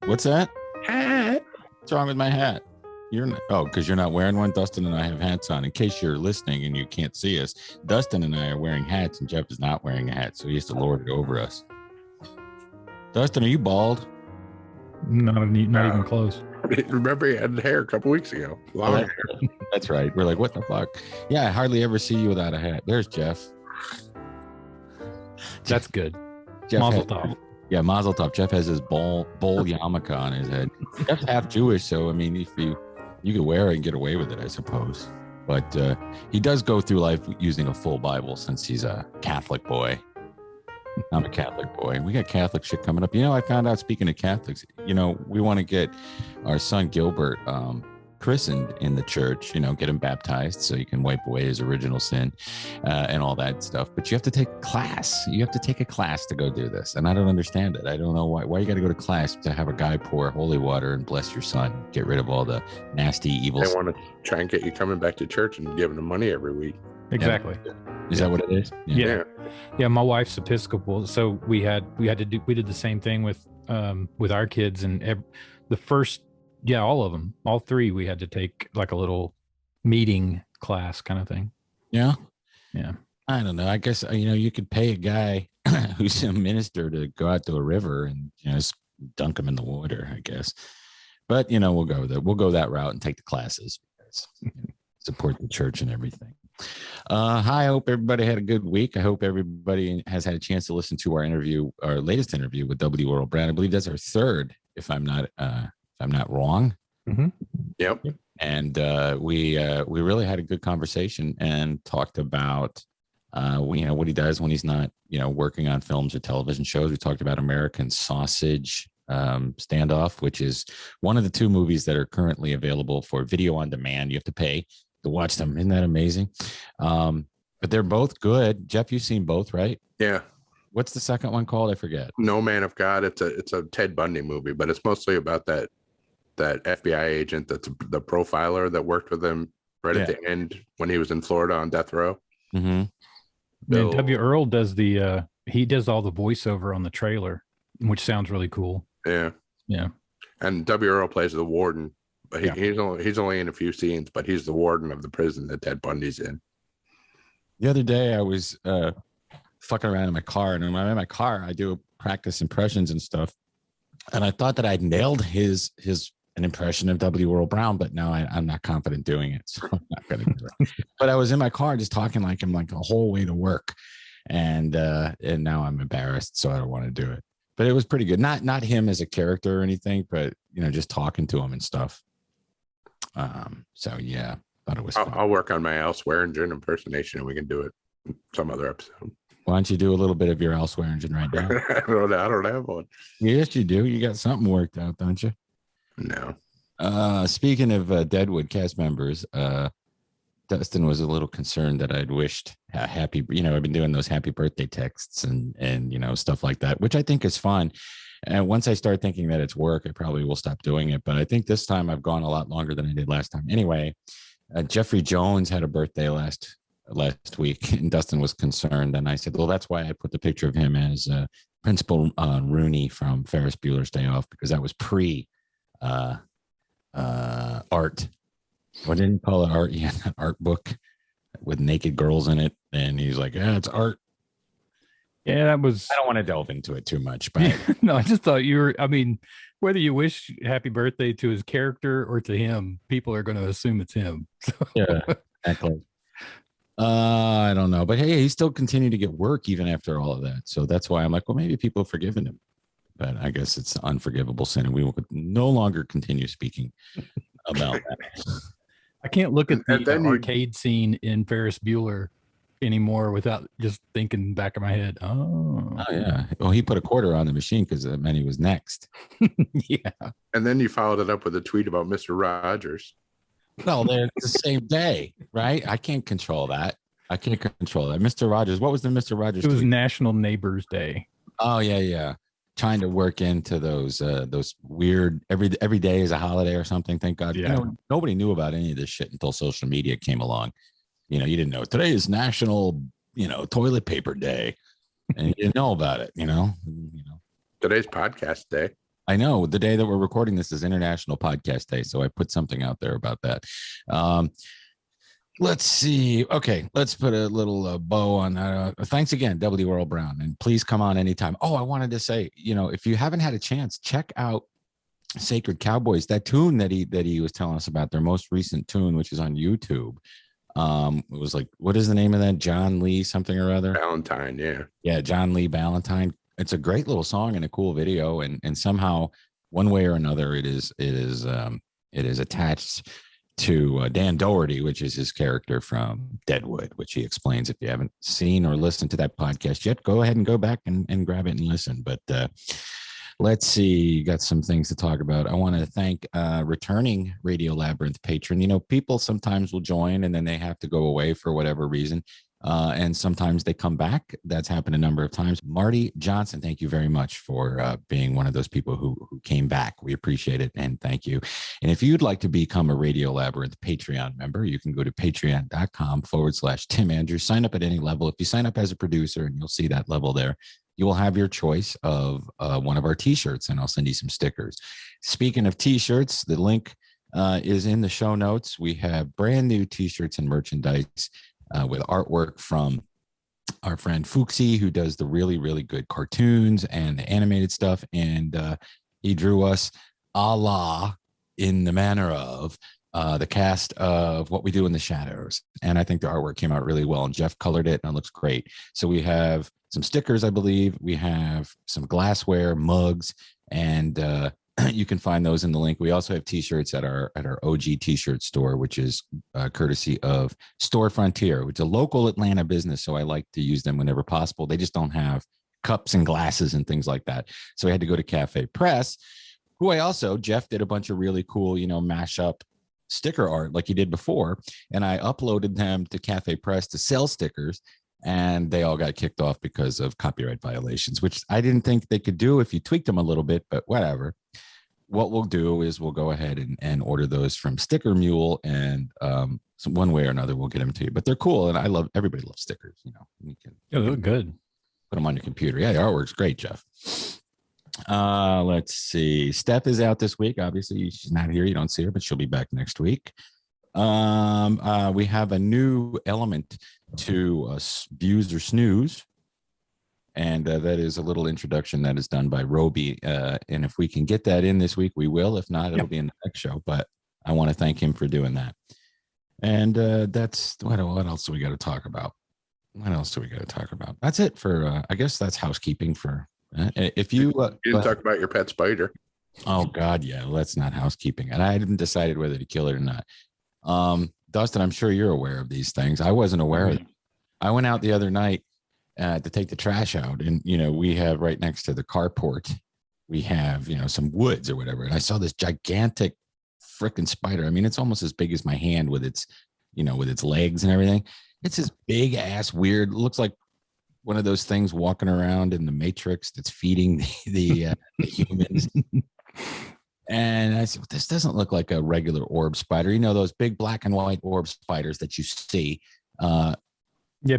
What's that? Hat. What's wrong with my hat? Because you're not wearing one. Dustin and I have hats on. In case you're listening and you can't see us, Dustin and I are wearing hats, and Jeff is not wearing a hat, so he has to lord it over us. Dustin, are you bald? Not even close. Remember, he had hair a couple weeks ago. Long hair. That's right. We're like, what the fuck? Yeah, I hardly ever see you without a hat. There's Jeff. That's good. Mazel tov. Yeah, Mazel tov. Jeff has his bowl yarmulke on his head. Jeff's half Jewish, so I mean, if you could wear it and get away with it, I suppose. But he does go through life using a full Bible since he's a Catholic boy. I'm a Catholic boy. We got Catholic shit coming up. I found out, speaking of Catholics, we want to get our son Gilbert christened in the church, get him baptized so he can wipe away his original sin and all that stuff. But you have to take a class. You have to take a class to go do this. And I don't understand it. I don't know why you got to go to class to have a guy pour holy water and bless your son, get rid of all the nasty evil. They want to try and get you coming back to church and giving him money every week. Exactly. Yeah. Is that what it is? Yeah. My wife's Episcopal, so we did the same thing with our kids, and the first. Yeah, all of them, all three, we had to take like a little meeting class kind of thing. Yeah. Yeah. I don't know. I guess, you could pay a guy who's a minister to go out to a river and, just dunk him in the water, I guess. But, we'll go that route and take the classes. Support the church and everything. Hi, I hope everybody had a good week. I hope everybody has had a chance to listen to our latest interview with W. Earl Brown. I believe that's our third, if I'm not wrong. Mm-hmm. Yep. And we really had a good conversation and talked about what he does when he's not working on films or television shows. We talked about American Sausage Standoff, which is one of the two movies that are currently available for video on demand. You have to pay to watch them. Isn't that amazing? But they're both good. Jeff, you've seen both, right? Yeah. What's the second one called? I forget. No Man of God. It's a Ted Bundy movie, but it's mostly about that FBI agent that's the profiler that worked with him at the end when he was in Florida on death row. Mm-hmm. And W. Earl does he does all the voiceover on the trailer, which sounds really cool. Yeah. Yeah. And W. Earl plays the warden, but he's only in a few scenes, but he's the warden of the prison that Ted Bundy's in. The other day I was fucking around in my car, and when I'm in my car, I do practice impressions and stuff. And I thought that I'd nailed an impression of W. Earl Brown, but now I'm not confident doing it, so I'm not going to do it. But I was in my car just talking like him, like the whole way to work, and now I'm embarrassed, so I don't want to do it. But it was pretty good. Not him as a character or anything, but just talking to him and stuff. So yeah, thought it was fun. I'll work on my Al Swearingen impersonation, and we can do it some other episode. Why don't you do a little bit of your Al Swearingen right now? I don't have one. Yes, you do. You got something worked out, don't you? No. Speaking of Deadwood cast members, Dustin was a little concerned that I'd wished happy, I've been doing those happy birthday texts and stuff like that, which I think is fun. And once I start thinking that it's work, I probably will stop doing it. But I think this time I've gone a lot longer than I did last time. Anyway, Jeffrey Jones had a birthday last week, and Dustin was concerned. And I said, well, that's why I put the picture of him as Principal Rooney from Ferris Bueller's Day Off, because that was pre art. What didn't he call it art? He had an art book with naked girls in it, and he's like, yeah, it's art. Yeah, that was. I don't want to delve into it too much, but no, I just thought whether you wish happy birthday to his character or to him, people are going to assume it's him. So. Yeah, exactly. I don't know, but hey, he still continued to get work even after all of that. So that's why I'm like, well, maybe people have forgiven him, but I guess it's an unforgivable sin, and we will no longer continue speaking about that. I can't look at And the then arcade scene in Ferris Bueller anymore without just thinking back of my head. Oh, Oh yeah. Well, he put a quarter on the machine because that meant he was next. yeah. And then you followed it up with a tweet about Mr. Rogers. Well, they're the same day, right? I can't control that. I can't control that. Mr. Rogers. What was the Mr. Rogers It was tweet? National Neighbors Day. Oh yeah, yeah. Trying to work into those weird every day is a holiday or something. Thank God. Yeah. Nobody knew about any of this shit until social media came along. You didn't know today is National, toilet paper day. And you didn't know about it, Today's podcast day. I know the day that we're recording this is International Podcast Day, so I put something out there about that. Let's see. Okay, let's put a little bow on that. Thanks again, W. Earl Brown, and please come on anytime. Oh, I wanted to say, if you haven't had a chance, check out Sacred Cowboys. That tune that he was telling us about, their most recent tune, which is on YouTube. It was like, what is the name of that? John Lee something or other? Valentine, yeah. Yeah, John Lee Valentine. It's a great little song and a cool video, and somehow one way or another it is attached to Dan Doherty, which is his character from Deadwood, which he explains. If you haven't seen or listened to that podcast yet, go ahead and go back and grab it and listen. But let's see, got some things to talk about. I want to thank returning Radio Labyrinth patron. People sometimes will join and then they have to go away for whatever reason. And sometimes they come back. That's happened a number of times. Marty Johnson, thank you very much for being one of those people who came back. We appreciate it and thank you. And if you'd like to become a Radio Labyrinth Patreon member, you can go to patreon.com/Tim Andrews. Sign up at any level. If you sign up as a producer, and you'll see that level there, you will have your choice of one of our t-shirts, and I'll send you some stickers. Speaking of t-shirts, the link is in the show notes. We have brand new t-shirts and merchandise with artwork from our friend Fuxi, who does the really, really good cartoons and the animated stuff. And he drew us a la in the manner of the cast of What We Do in the Shadows. And I think the artwork came out really well, and Jeff colored it and it looks great. So we have some stickers, I believe. We have some glassware, mugs, and you can find those in the link. We also have t-shirts at our OG t-shirt store, which is courtesy of Store Frontier, which is a local Atlanta business. So I like to use them whenever possible. They just don't have cups and glasses and things like that. So I had to go to Cafe Press, who Jeff did a bunch of really cool, mashup sticker art like he did before. And I uploaded them to Cafe Press to sell stickers. And they all got kicked off because of copyright violations, which I didn't think they could do if you tweaked them a little bit, but whatever. What we'll do is we'll go ahead and order those from Sticker Mule, and so one way or another we'll get them to you. But they're cool, and everybody loves stickers. You can they look good. Put them on your computer. Yeah, the artwork's great, Jeff. Let's see. Steph is out this week. Obviously, she's not here. You don't see her, but she'll be back next week. We have a new element to Views or Snooze, and that is a little introduction that is done by Roby. And if we can get that in this week, we will. If not, it'll be in the next show. But I want to thank him for doing that. And that's what else do we got to talk about? That's it for. I guess that's housekeeping for. If you didn't talk about your pet spider. Oh God, yeah. Well, that's not housekeeping, and I hadn't decided whether to kill it or not. Dustin, I'm sure you're aware of these things. I wasn't aware of them. I went out the other night to take the trash out, and we have right next to the carport, we have some woods or whatever, and I saw this gigantic freaking spider. I mean, it's almost as big as my hand with its legs and everything. It's this big ass weird. Looks like one of those things walking around in the Matrix that's feeding the humans. And I said, this doesn't look like a regular orb spider. Those big black and white orb spiders that you see. Yeah,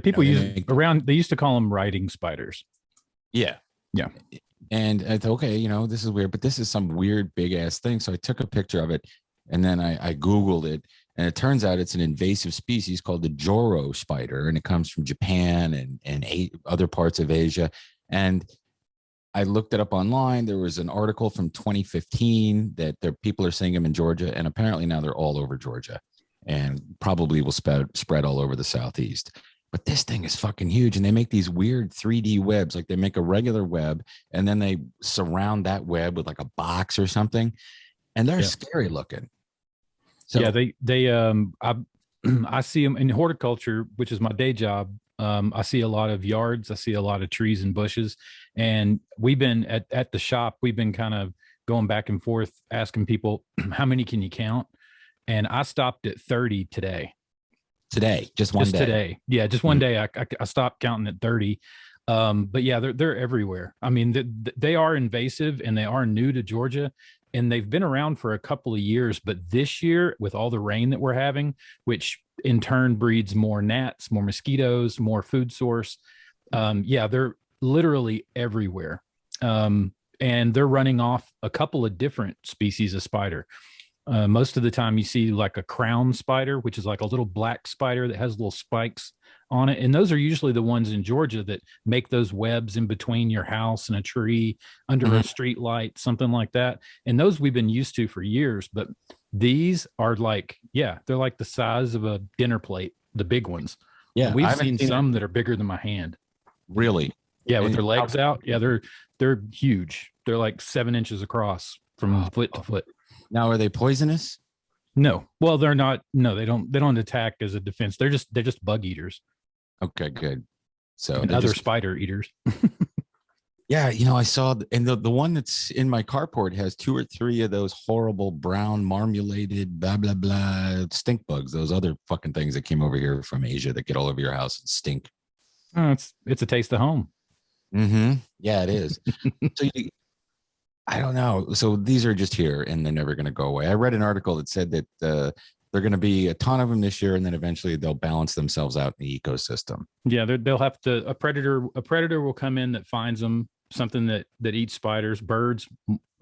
people they used to call them riding spiders. Yeah. Yeah. And I thought, okay, this is weird, but this is some weird big ass thing. So I took a picture of it, and then I Googled it, and it turns out it's an invasive species called the Joro spider, and it comes from Japan and other parts of Asia. And I looked it up online. There was an article from 2015 that people are seeing them in Georgia, and apparently now they're all over Georgia, and probably will spread all over the Southeast. But this thing is fucking huge, and they make these weird 3D webs. Like they make a regular web, and then they surround that web with like a box or something, and they're scary looking. So yeah, I see them in horticulture, which is my day job. I see a lot of yards. I see a lot of trees and bushes. And we've been at the shop, we've been kind of going back and forth asking people, how many can you count? And I stopped at 30 today. just one day. Today. Yeah, just one day. I stopped counting at 30. But yeah, they're everywhere. I mean, they are invasive and they are new to Georgia, and they've been around for a couple of years. But this year, with all the rain that we're having, which in turn breeds more gnats, more mosquitoes, more food source. Yeah, they're literally everywhere. And they're running off a couple of different species of spider. Most of the time you see like a crown spider, which is like a little black spider that has little spikes on it. And those are usually the ones in Georgia that make those webs in between your house and a tree, under a street light, something like that. And those we've been used to for years. But these are like, yeah, they're like the size of a dinner plate, the big ones. Yeah. And we've seen some that are bigger than my hand. Really? Yeah, with their legs out. Yeah, they're huge. They're like 7 inches across from foot to foot. Now, are they poisonous? No. Well, they're not. No, they don't attack as a defense. They're just bug eaters. Okay, good. So and other spider eaters. Yeah, I saw, and the one that's in my carport has 2 or 3 of those horrible brown marmoladed blah blah blah stink bugs. Those other fucking things that came over here from Asia that get all over your house and stink. Oh, it's a taste of home. Mm-hmm. Yeah, it is. So I don't know. So these are just here and they're never going to go away. I read an article that said that they're going to be a ton of them this year, and then eventually they'll balance themselves out in the ecosystem. Yeah, they'll have to. A predator will come in that finds them, something that eats spiders. Birds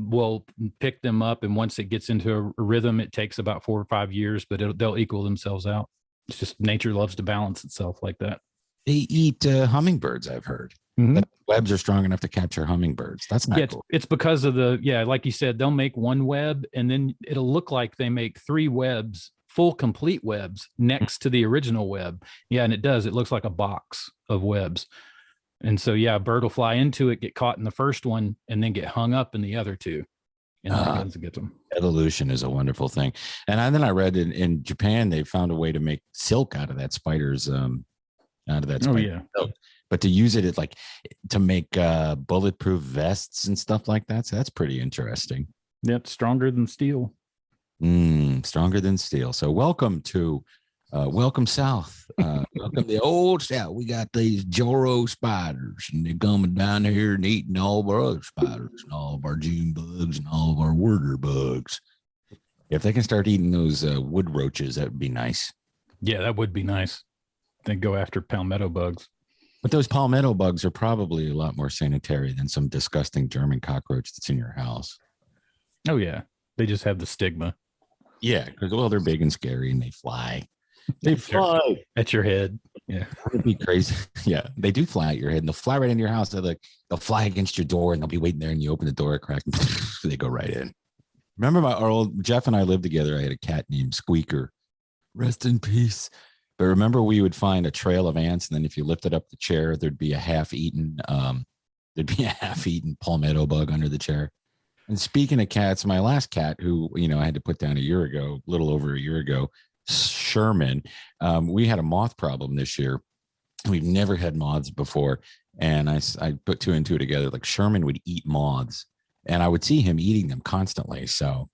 will pick them up, and once it gets into a rhythm, it takes about 4 or 5 years, but they'll equal themselves out. It's just nature loves to balance itself like that. They eat hummingbirds, I've heard. Mm-hmm. That webs are strong enough to capture hummingbirds. That's not cool. It's because of like you said, they'll make one web and then it'll look like they make 3 webs, full complete webs next to the original web. Yeah, and it does. It looks like a box of webs. And so, yeah, a bird will fly into it, get caught in the first one, and then get hung up in the other 2. And then it gets them. Evolution is a wonderful thing. And then I read in Japan, they found a way to make silk out of that spider's Oh, yeah. silk. But to use it like to make bulletproof vests and stuff like that. So that's pretty interesting. Yep. Stronger than steel. Stronger than steel. So welcome south. Welcome to the old south. We got these Joro spiders, and they're coming down here and eating all of our other spiders and all of our June bugs and all of our worker bugs. If they can start eating those wood roaches, that would be nice. Yeah, that would be nice. Then go after palmetto bugs. But those palmetto bugs are probably a lot more sanitary than some disgusting German cockroach that's in your house. Oh, yeah. They just have the stigma. Yeah, because, they're big and scary and they fly. They fly at your head. Yeah. It'd be crazy. Yeah, they do fly at your head and they'll fly right into your house. They'll fly against your door and they'll be waiting there and you open the door, a crack, and they go right in. Remember our old Jeff and I lived together. I had a cat named Squeaker. Rest in peace. But remember, we would find a trail of ants, and then if you lifted up the chair, there'd be a half-eaten palmetto bug under the chair. And speaking of cats, my last cat, who I had to put down a little over a year ago, Sherman. We had a moth problem this year. We've never had moths before, and I put 2 and 2 together. Like Sherman would eat moths, and I would see him eating them constantly. So,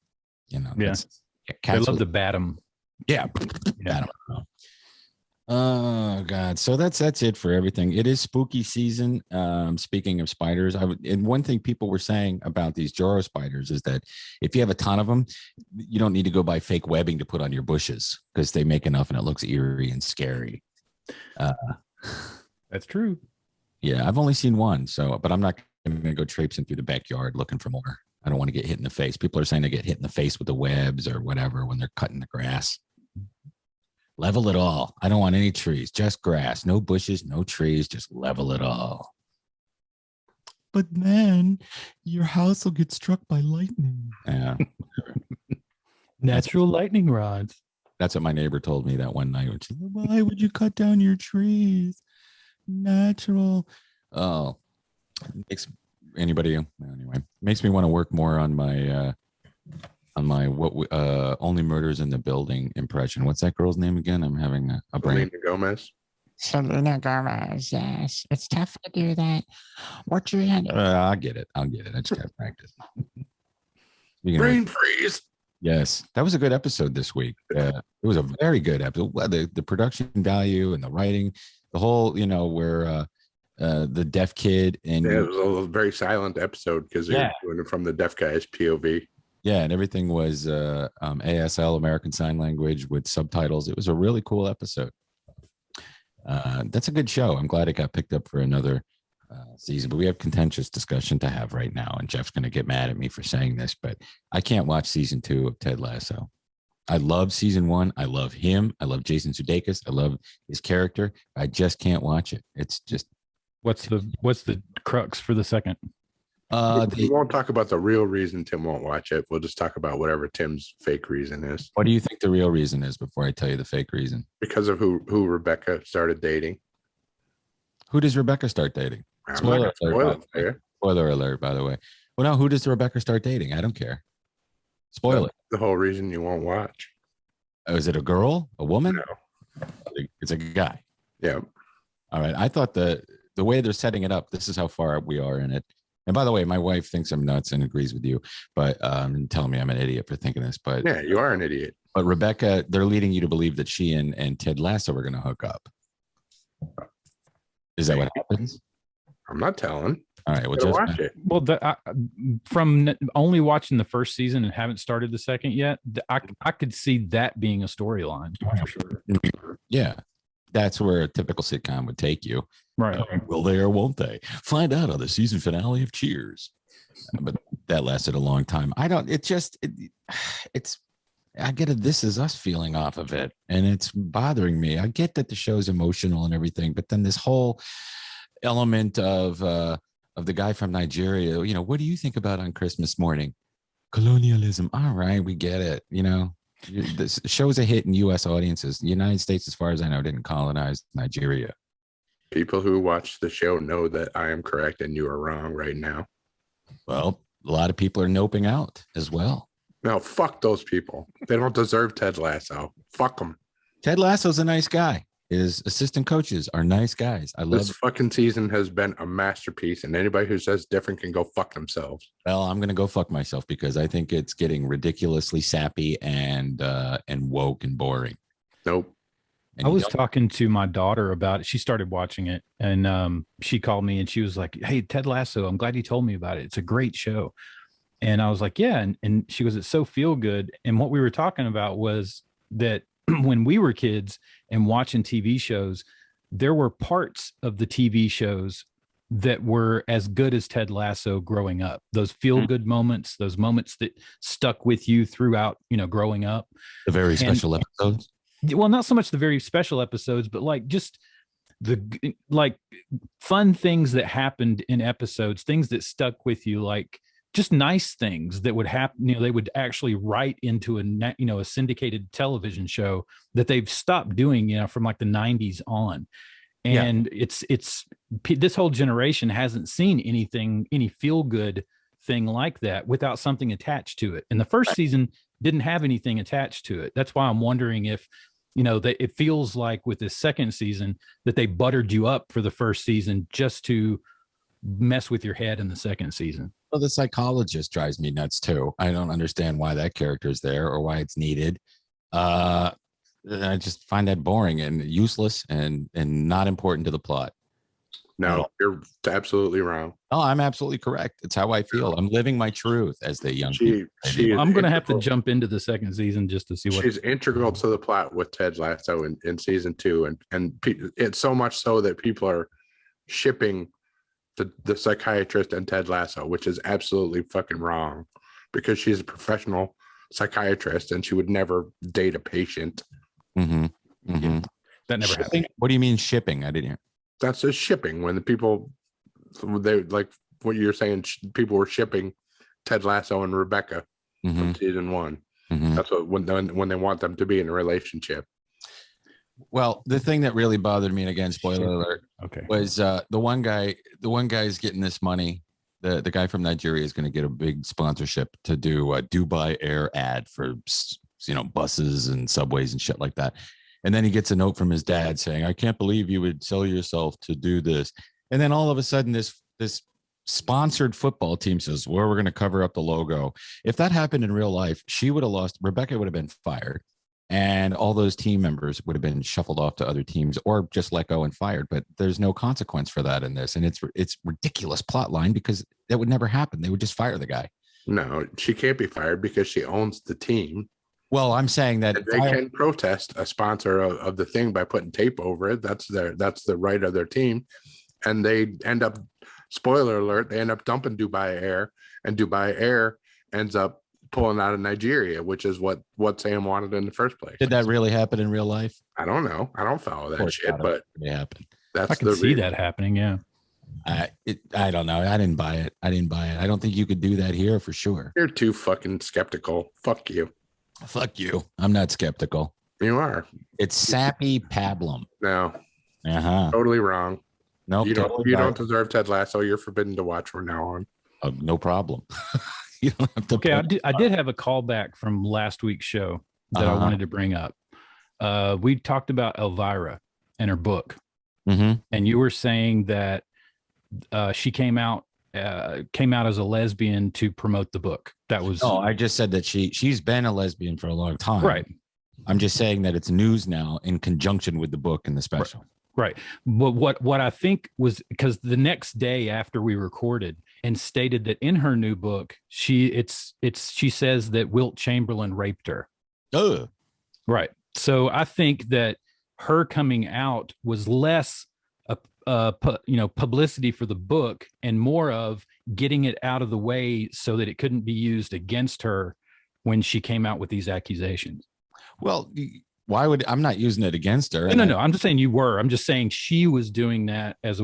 cats love to bat them. Yeah, bat them. Oh God! So that's it for everything. It is spooky season. Speaking of spiders, and one thing people were saying about these Joro spiders is that if you have a ton of them, you don't need to go buy fake webbing to put on your bushes because they make enough and it looks eerie and scary. That's true. Yeah, I've only seen one, but I'm not going to go traipsing through the backyard looking for more. I don't want to get hit in the face. People are saying they get hit in the face with the webs or whatever when they're cutting the grass. Level it all. I don't want any trees, just grass. No bushes, no trees, just level it all. But then your house will get struck by lightning. Yeah. Natural lightning rods. That's what my neighbor told me that one night. Which is, why would you cut down your trees? Natural. Oh, makes me want to work more on my Only Murders in the Building impression. What's that girl's name again? I'm having a brain. Selena Gomez. Selena Gomez, yes. It's tough to do that. What you had? I'll get it. I just got to practice. Brain freeze. Yes, that was a good episode this week. It was a very good episode. The production value and the writing, the whole, where the deaf kid and it was a very silent episode because they were doing it from the deaf guy's POV. Yeah, and everything was ASL, American Sign Language, with subtitles. It was a really cool episode. That's a good show. I'm glad it got picked up for another season, but we have contentious discussion to have right now, and Jeff's going to get mad at me for saying this, but I can't watch season 2 of Ted Lasso. I love season 1. I love him. I love Jason Sudeikis. I love his character. I just can't watch it. It's just what's the crux for the second? We won't talk about the real reason Tim won't watch it. We'll just talk about whatever Tim's fake reason is. What do you think the real reason is before I tell you the fake reason? Because of who Rebecca started dating. Who does Rebecca start dating? Spoiler alert, by the way. Well, no, who does Rebecca start dating? I don't care. Spoiler. The whole reason you won't watch. Oh, is it a girl? A woman? No. It's a guy. Yeah. All right. I thought the way they're setting it up, this is how far we are in it. And by the way, my wife thinks I'm nuts and agrees with you, but telling me I'm an idiot for thinking this. But yeah, you are an idiot. But Rebecca, they're leading you to believe that she and Ted Lasso are going to hook up. Is that what happens? I'm not telling. All right, well, just watch it. Well, from only watching the first season and haven't started the second yet, I could see that being a storyline for sure. Yeah, that's where a typical sitcom would take you. Right. Will they or won't they? Find out on the season finale of Cheers. But that lasted a long time. I get a This Is Us feeling off of it, and it's bothering me. I get that the show's emotional and everything, but then this whole element of the guy from Nigeria, what do you think about on Christmas morning? Colonialism. All right, we get it. This show's a hit in U.S. audiences. The United States, as far as I know, didn't colonize Nigeria. People who watch the show know that I am correct and you are wrong right now. Well, a lot of people are noping out as well. No, fuck those people. They don't deserve Ted Lasso. Fuck them. Ted Lasso's a nice guy. His assistant coaches are nice guys. I love this fucking season has been a masterpiece, and anybody who says different can go fuck themselves. Well, I'm gonna go fuck myself because I think it's getting ridiculously sappy and woke and boring. Nope. I was talking to my daughter about it. She started watching it, and she called me and she was like, "Hey, Ted Lasso, I'm glad you told me about it. It's a great show." And I was like, "Yeah." And she goes, "It's so feel good." And what we were talking about was that when we were kids and watching TV shows, there were parts of the TV shows that were as good as Ted Lasso growing up. Those feel good moments, those moments that stuck with you throughout, growing up. The very special episodes. Well, not so much the very special episodes, but like just the fun things that happened in episodes, things that stuck with you, like just nice things that would happen. They would actually write into a syndicated television show that they've stopped doing, from like the 90s on. And it's this whole generation hasn't seen any feel good thing like that without something attached to it. And the first season didn't have anything attached to it. That's why I'm wondering if, that it feels like with this second season that they buttered you up for the first season just to mess with your head in the second season. Well, the psychologist drives me nuts too. I don't understand why that character is there or why it's needed. I just find that boring and useless and not important to the plot. No, you're absolutely wrong. No, I'm absolutely correct. It's how I feel. I'm living my truth, as the young people. I'm going to have to jump into the second season just to see what. She's integral to the plot with Ted Lasso in season 2, and it's so much so that people are shipping the psychiatrist and Ted Lasso, which is absolutely fucking wrong, because she's a professional psychiatrist and she would never date a patient. Mm-hmm. Mm-hmm. That never happened. What do you mean shipping? I didn't hear. That's just shipping. When the people, they like what you're saying, people were shipping Ted Lasso and Rebecca from season 1. Mm-hmm. That's what when they want them to be in a relationship. Well, the thing that really bothered me, and again, spoiler alert, okay, was the one guy's getting this money the guy from Nigeria is going to get a big sponsorship to do a Dubai Air ad for, buses and subways and shit like that. And then he gets a note from his dad saying, I can't believe you would sell yourself to do this. And then all of a sudden this sponsored football team says, well, we're going to cover up the logo. If that happened in real life, she would have lost. Rebecca would have been fired. And all those team members would have been shuffled off to other teams or just let go and fired. But there's no consequence for that in this. And it's ridiculous plot line because that would never happen. They would just fire the guy. No, she can't be fired because she owns the team. Well, I'm saying that they can protest a sponsor of the thing by putting tape over it. That's the right of their team. And they end up, spoiler alert, they end up dumping Dubai Air, and Dubai Air ends up pulling out of Nigeria, which is what Sam wanted in the first place. Did that really happen in real life? I don't know. I don't follow that shit, but it happened. I can see that happening. Yeah. I don't know. I didn't buy it. I don't think you could do that here for sure. You're too fucking skeptical. Fuck you. Fuck you. I'm not skeptical. You are. It's sappy pablum. No. Totally wrong. No, you don't deserve Ted Lasso. You're forbidden to watch from now on. No problem. You don't have to. Okay, I did have a callback from last week's show that I wanted to bring up. We talked about Elvira and her book, and you were saying that she came out as a lesbian to promote the book. That was no. I just said that she's been a lesbian for a long time. Right. I'm just saying that it's news now in conjunction with the book and the special. Right. But what I think was because the next day after we recorded and stated that in her new book, she says that Wilt Chamberlain raped her. Oh, right. So I think that her coming out was less publicity for the book and more of getting it out of the way so that it couldn't be used against her when she came out with these accusations. Well, why would I'm not using it against her? No. I'm just saying you were. I'm just saying she was doing that as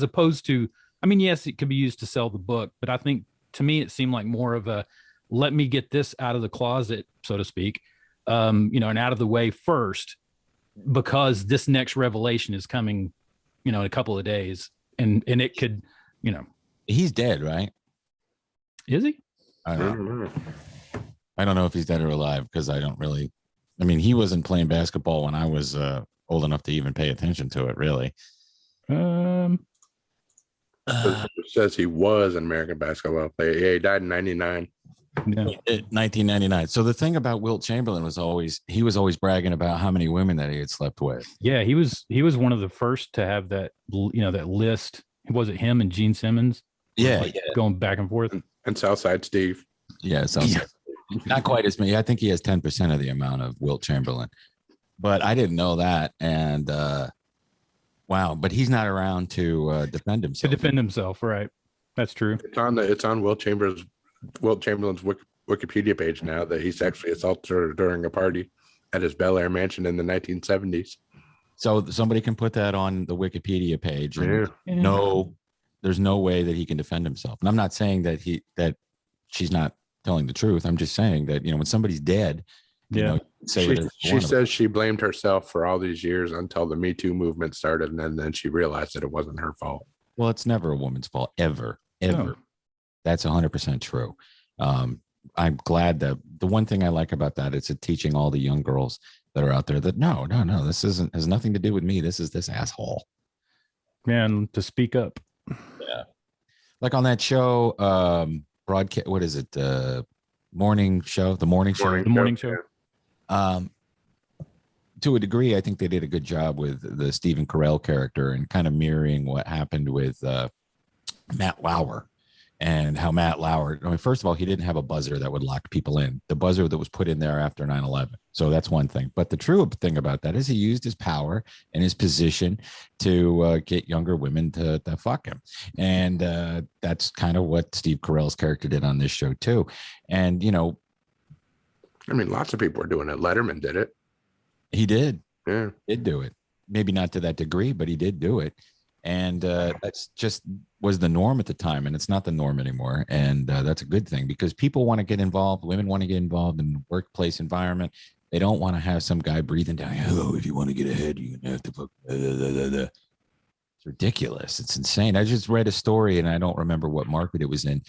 opposed to. I mean, yes, it could be used to sell the book, but I think to me it seemed like more of a let me get this out of the closet, so to speak, and out of the way first, because this next revelation is coming, in a couple of days, and it could, he's dead, right? Is he? I don't know if he's dead or alive because I don't really. I mean, he wasn't playing basketball when I was old enough to even pay attention to it, really. It says he was an American basketball player. Yeah, he died in 99. Yeah. 1999. So the thing about Wilt Chamberlain was he was always bragging about how many women that he had slept with. Yeah, he was one of the first to have that, that list. Was it him and Gene Simmons? Yeah, going back and forth. And Southside Steve. Yeah, Southside. Not quite as many. I think he has 10% of the amount of Wilt Chamberlain, but I didn't know that. And wow, but he's not around to defend himself. Right? That's true. It's on Wilt Chamberlain's Wikipedia page now that he's actually assaulted her during a party at his Bel Air mansion in the 1970s. So somebody can put that on the Wikipedia page. And no, there's no way that he can defend himself. And I'm not saying that she's not telling the truth. I'm just saying that, when somebody's dead, she says she blamed herself for all these years until the Me Too movement started. And then she realized that it wasn't her fault. Well, it's never a woman's fault, ever. No. That's 100% true. I'm glad that the one thing I like about that is it teaching all the young girls that are out there that no, this has nothing to do with me. This is this asshole. Man, to speak up. Yeah. Like on that show, broadcast, what is it? The morning show. To a degree, I think they did a good job with the Stephen Carell character and kind of mirroring what happened with Matt Lauer. And how Matt Lauer, first of all, he didn't have a buzzer that would lock people in. The buzzer that was put in there after 9/11. So that's one thing. But the true thing about that is he used his power and his position to get younger women to fuck him. And that's kind of what Steve Carell's character did on this show, too. And, lots of people are doing it. Letterman did it. He did. Yeah. He did do it. Maybe not to that degree, but he did do it. And that's just was the norm at the time, and it's not the norm anymore. And that's a good thing because people want to get involved. Women want to get involved in the workplace environment. They don't want to have some guy breathing down. Oh, if you want to get ahead, you're gonna have to fuck. It's ridiculous. It's insane. I just read a story and I don't remember what market it was in.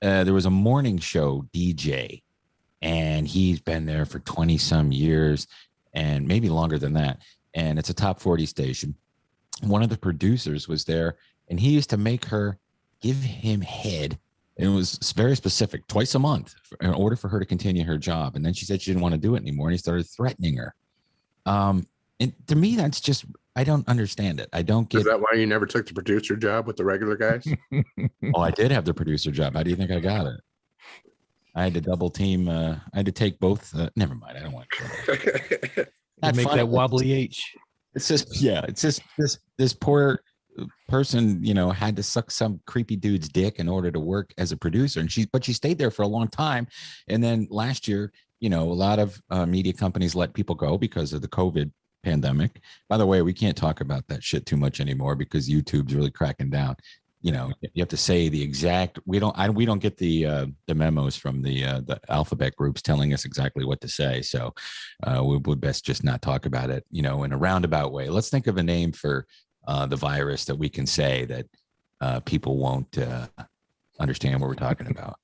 There was a morning show DJ and he's been there for 20 some years and maybe longer than that. And it's a top 40 station. One of the producers was there and he used to make her give him head. And it was very specific, twice a month in order for her to continue her job. And then she said she didn't want to do it anymore. And he started threatening her. And to me, that's just, I don't understand it. I don't get. Is that why you never took the producer job with the regular guys? Oh, I did have the producer job. How do you think I got it? I had to double team. I had to take both. Never mind. I don't want to. Make that wobbly H. It's just, yeah, it's just this poor person, you know, had to suck some creepy dude's dick in order to work as a producer. And she stayed there for a long time. And then last year, you know, a lot of media companies let people go because of the COVID pandemic. By the way, we can't talk about that shit too much anymore because YouTube's really cracking down. You know, you have to say the exact. We don't get the memos from the alphabet groups telling us exactly what to say. So we would best just not talk about it. You know, in a roundabout way. Let's think of a name for the virus that we can say that people won't understand what we're talking about.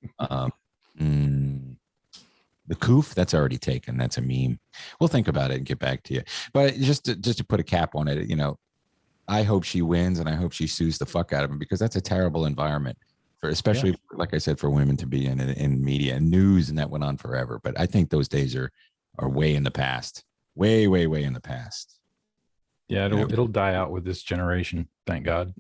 The coof, that's already taken. That's a meme. We'll think about it and get back to you. But just to put a cap on it, you know, I hope she wins and I hope she sues the fuck out of him because that's a terrible environment for, especially like I said, for women to be in media and news, and that went on forever. But I think those days are way in the past, way in the past. Yeah, it'll die out with this generation. Thank God.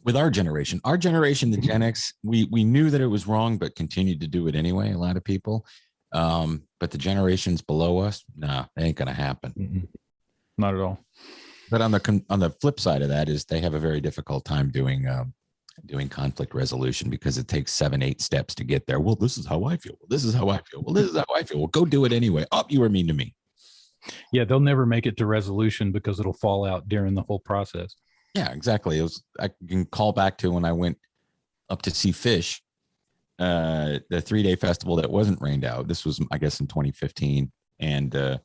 With our generation, the Gen X, we knew that it was wrong, but continued to do it anyway. A lot of people, but the generations below us, nah, that ain't gonna happen. Mm-hmm. Not at all. But on the flip side of that is they have a very difficult time doing conflict resolution because it takes 7-8 steps to get there. Well, this is how I feel. Well, this is how I feel. Well, this is how I feel. Well, go do it anyway. Oh, you were mean to me. Yeah, they'll never make it to resolution because it'll fall out during the whole process. Yeah, exactly. I can call back to when I went up to see Fish, the 3-day festival that wasn't rained out. This was, I guess, in 2015. And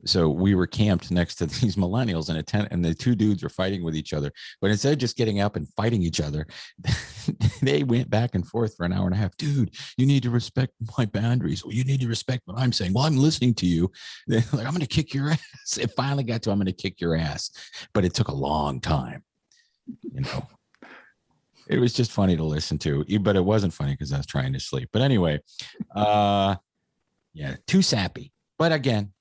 so we were camped next to these millennials in a tent, and the two dudes were fighting with each other. But instead of just getting up and fighting each other, they went back and forth for an hour and a half. Dude, you need to respect my boundaries. Well, you need to respect what I'm saying. Well, I'm listening to you. They're like, I'm going to kick your ass. It finally got to, I'm going to kick your ass. But it took a long time. You know, it was just funny to listen to, but it wasn't funny because I was trying to sleep. But anyway, yeah, too sappy. But again,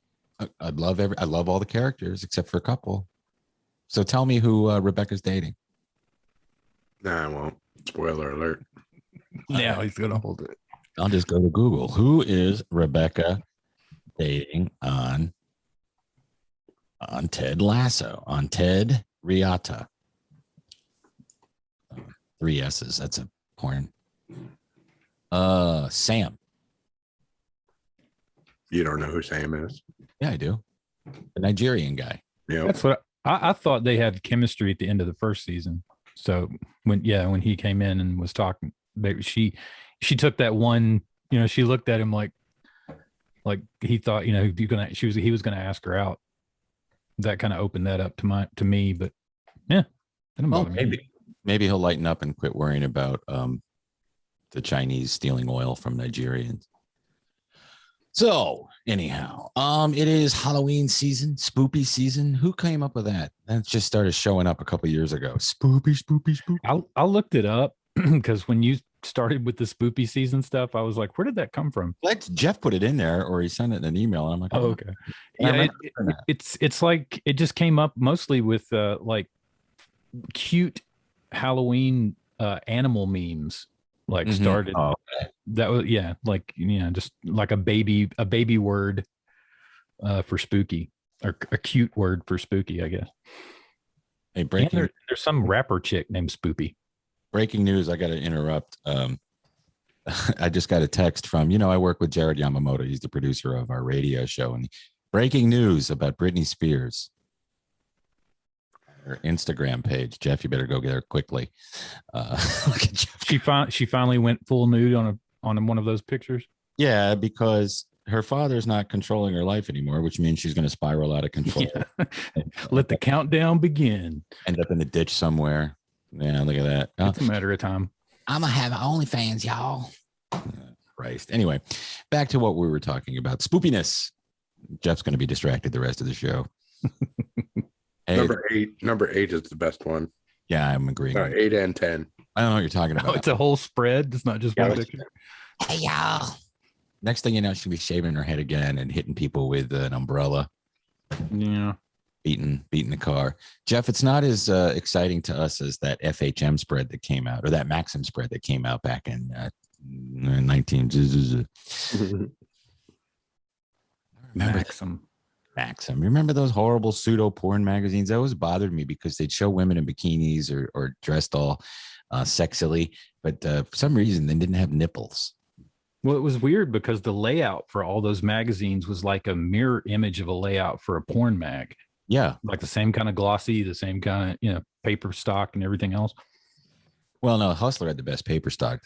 I love all the characters except for a couple. So tell me who Rebecca's dating. Nah, I won't. Spoiler alert. Yeah, he's gonna hold it. I'll just go to Google. Who is Rebecca dating on Ted Lasso? On Ted Riata. 3 S's. That's a porn. Sam. You don't know who Sam is? Yeah, I do. The Nigerian guy. Yeah, That's what I thought. They had chemistry at the end of the first season. So when he came in and was talking, she took that one, you know, she looked at him like he thought, you know, he was gonna ask her out. That kind of opened that up to me, but yeah. Well, maybe he'll lighten up and quit worrying about the Chinese stealing oil from Nigerians. So anyhow, it is Halloween season, spoopy season. Who came up with that? That just started showing up a couple years ago. Spoopy. I looked it up because when you started with the spoopy season stuff, I was like, where did that come from? Jeff put it in there, or he sent it in an email, and I'm like, oh, okay. Yeah, it's like it just came up mostly with like cute Halloween animal memes. Like started that was just like a baby word for spooky, or a cute word for spooky, I guess. Hey, there's some rapper chick named Spoopy. Breaking news, I got to interrupt. I just got a text from, I work with Jared Yamamoto. He's the producer of our radio show, and breaking news about Britney Spears. Her Instagram page. Jeff, you better go get her quickly. Look at Jeff. She finally went full nude on one of those pictures. Yeah, because her father's not controlling her life anymore, which means she's going to spiral out of control. Yeah. Let the countdown begin. End up in the ditch somewhere. Yeah, look at that. It's a matter of time. I'm gonna have OnlyFans, y'all. Christ. Anyway, back to what we were talking about. Spoopiness. Jeff's going to be distracted the rest of the show. Hey, Number eight is the best one. yeah, I'm agreeing. 8 and 10. I don't know what you're talking Oh, about. it's a whole spread. It's not just one picture. Hey, y'all. Next thing you know, she'll be shaving her head again and hitting people with an umbrella, Yeah. beating the car. Jeff, it's not as exciting to us as that FHM spread that came out, or that Maxim spread that came out back in 19. Remember Maxim. Remember those horrible pseudo porn magazines? That always bothered me because they'd show women in bikinis or dressed all sexily, but for some reason they didn't have nipples. Well, it was weird because the layout for all those magazines was like a mirror image of a layout for a porn mag. Yeah. Like the same kind of glossy, the same kind of, paper stock and everything else. Well, no, Hustler had the best paper stock.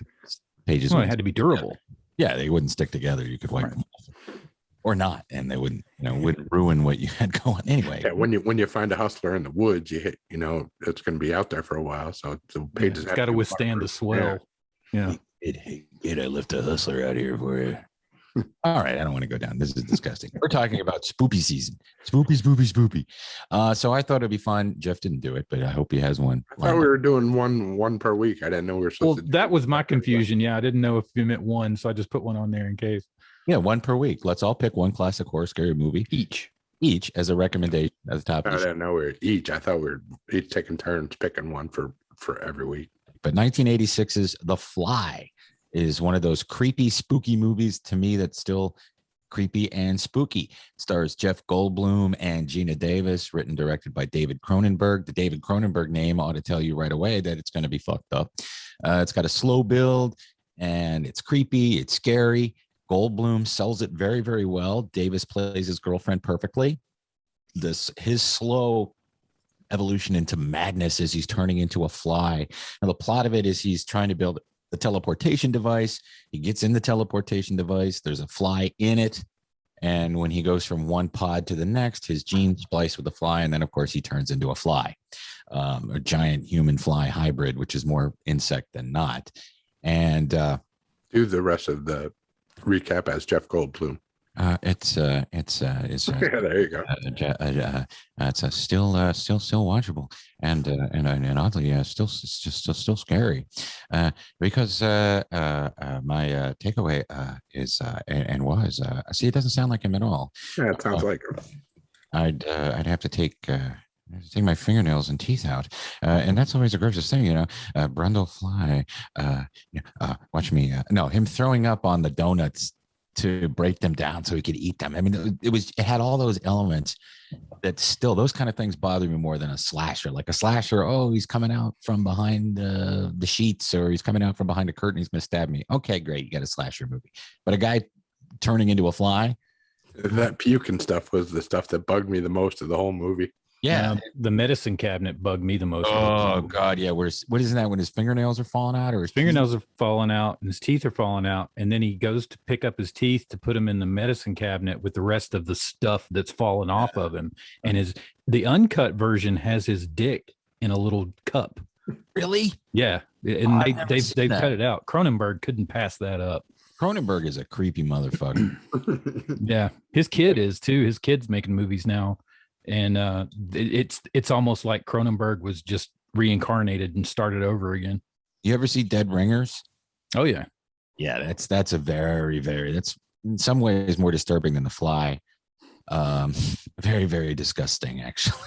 Pages. Well, it had to be durable. Yeah, they wouldn't stick together. You could wipe them off. Or not, and they wouldn't, wouldn't ruin what you had going anyway. Yeah, when you find a Hustler in the woods, you hit, it's going to be out there for a while. So the pages it's got to withstand the swell. Yeah. Get I lift a Hustler out here for you. All right, I don't want to go down. This is disgusting. We're talking about spoopy season. Spoopy. So I thought it'd be fun. Jeff didn't do it, but I hope he has one. I thought we were doing one per week. I didn't know we were supposed to. That was my confusion. Yeah, I didn't know if you meant one, so I just put one on there in case. Yeah, one per week. Let's all pick one classic horror scary movie each as a recommendation at the top. I didn't know we were each. I thought we were each taking turns picking one for every week. But 1986's The Fly is one of those creepy, spooky movies to me that's still creepy and spooky. It stars Jeff Goldblum and Gina Davis, written and directed by David Cronenberg. The David Cronenberg name ought to tell you right away that it's going to be fucked up. It's got a slow build, and it's creepy. It's scary. Goldblum sells it very, very well. Davis plays his girlfriend perfectly. His slow evolution into madness as he's turning into a fly. Now, the plot of it is he's trying to build the teleportation device. He gets in the teleportation device. There's a fly in it. And when he goes from one pod to the next, his genes splice with the fly. And then, of course, he turns into a fly, a giant human fly hybrid, which is more insect than not. And do the rest of the recap as Jeff Goldblum. It's yeah, there you go. It's still watchable and oddly still scary, because my takeaway is and was see, it doesn't sound like him at all. Yeah, it sounds like him. I'd have to take my fingernails and teeth out, and that's always the grossest thing, Brundle fly. Watch me. No, him throwing up on the donuts to break them down so he could eat them. I mean, it had all those elements that still, those kind of things bother me more than a slasher. Like a slasher, oh, he's coming out from behind the sheets, or he's coming out from behind a curtain, he's going to stab me. Okay, great, you got a slasher movie. But a guy turning into a fly. That puking stuff was the stuff that bugged me the most of the whole movie. Yeah, the medicine cabinet bugged me the most. Oh God, yeah. What isn't that when his fingernails are falling out, or his fingernails are falling out and his teeth are falling out, and then he goes to pick up his teeth to put them in the medicine cabinet with the rest of the stuff that's fallen off of him. And the uncut version has his dick in a little cup. Really? Yeah, and they've cut it out. Cronenberg couldn't pass that up. Cronenberg is a creepy motherfucker. Yeah, his kid is too. His kid's making movies now. And it's almost like Cronenberg was just reincarnated and started over again. You ever see Dead Ringers? Oh yeah, yeah. That's a very, very, that's in some ways more disturbing than The Fly. Very, very disgusting, actually.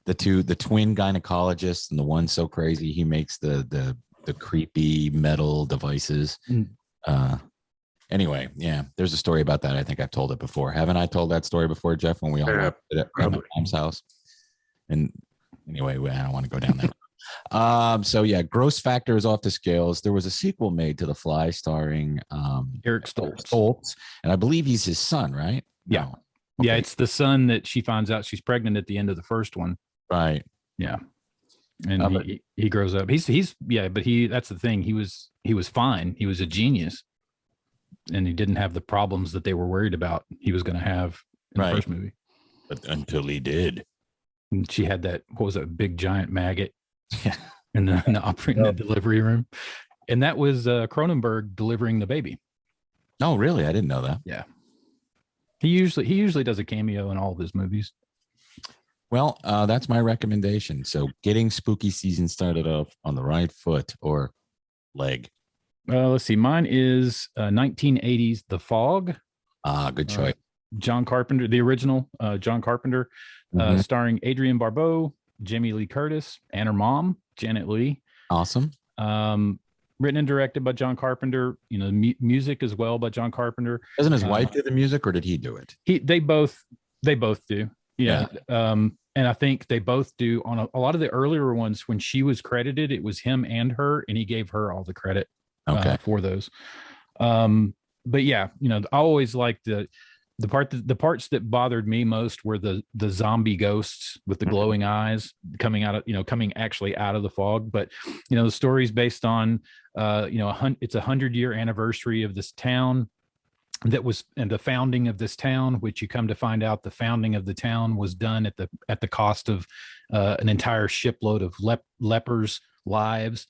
the twin gynecologists, and the one so crazy he makes the creepy metal devices. Anyway, yeah, there's a story about that. I think I've told it before. Haven't I told that story before, Jeff, when we all went at my mom's house? And anyway, I don't want to go down that. So yeah, gross factor is off the scales. There was a sequel made to The Fly starring Eric Stoltz. And I believe he's his son, right? Yeah. No. Okay. Yeah, it's the son that she finds out she's pregnant at the end of the first one. Right. Yeah. And he grows up. He's that's the thing. He was fine. He was a genius. he didn't have the problems that they were worried about he was going to have in the first movie. But until he did. And she had that, what was it, big giant maggot in the delivery room. And that was Cronenberg delivering the baby. Oh, really? I didn't know that. Yeah. He usually does a cameo in all of his movies. Well, that's my recommendation. So getting spooky season started off on the right foot or leg. Let's see. Mine is 1980s The Fog. Good choice. John Carpenter, the original John Carpenter, starring Adrienne Barbeau, Jamie Lee Curtis, and her mom, Janet Leigh. Awesome. Written and directed by John Carpenter. You know, music as well by John Carpenter. Doesn't his wife do the music, or did he do it? They both do. Yeah. And I think they both do on a lot of the earlier ones. When she was credited, it was him and her, and he gave her all the credit for those. But yeah, you know, I always liked the parts that bothered me most were the zombie ghosts with the glowing eyes coming actually out of the fog. But, you know, the story's based on, it's 100-year anniversary of this town and the founding of this town, which you come to find out the founding of the town was done at the cost of an entire shipload of lepers' lives.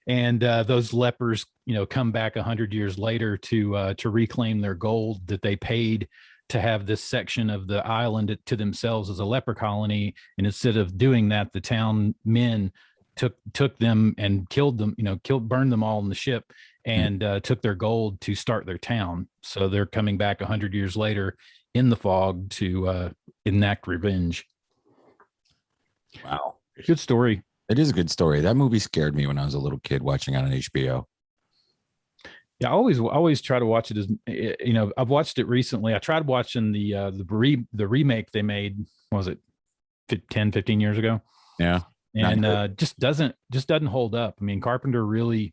And those lepers, you know, come back 100 years later to reclaim their gold that they paid to have this section of the island to themselves as a leper colony. And instead of doing that, the town men took them and killed them, burned them all in the ship and took their gold to start their town. So they're coming back 100 years later in the fog to enact revenge. Wow. Good story. It is a good story. That movie scared me when I was a little kid watching it on HBO. Yeah, I always try to watch it as, you know, I've watched it recently. I tried watching the remake they made, what was it, 10, 15 years ago? Yeah. And just doesn't hold up. I mean, Carpenter really,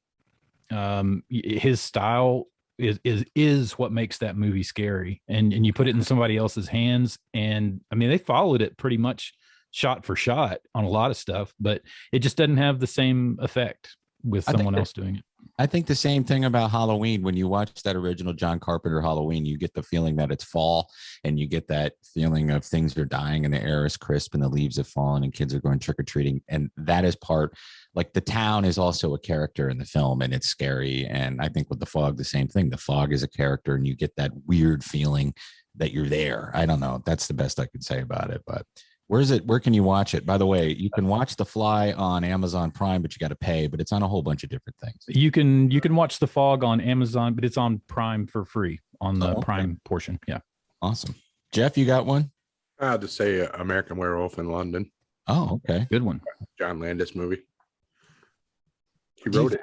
his style is what makes that movie scary. And you put it in somebody else's hands, and I mean, they followed it pretty much shot for shot on a lot of stuff, but it just doesn't have the same effect with someone else doing it. I think the same thing about Halloween. When you watch that original John Carpenter Halloween, you get the feeling that it's fall, and you get that feeling of things are dying and the air is crisp and the leaves have fallen and kids are going trick-or-treating. And that is part, like, the town is also a character in the film, and it's scary. And I think with The Fog, the same thing. The fog is a character, and you get that weird feeling that you're there. I don't know. That's the best I could say about it. But where can you watch it? By the way, you can watch The Fly on Amazon Prime, but you got to pay, but it's on a whole bunch of different things. You can watch The Fog on Amazon, but it's on Prime for free on the Prime portion. Yeah. Awesome. Jeff, you got one? I'll just say American Werewolf in London. Oh, okay. Good one. John Landis movie. He wrote it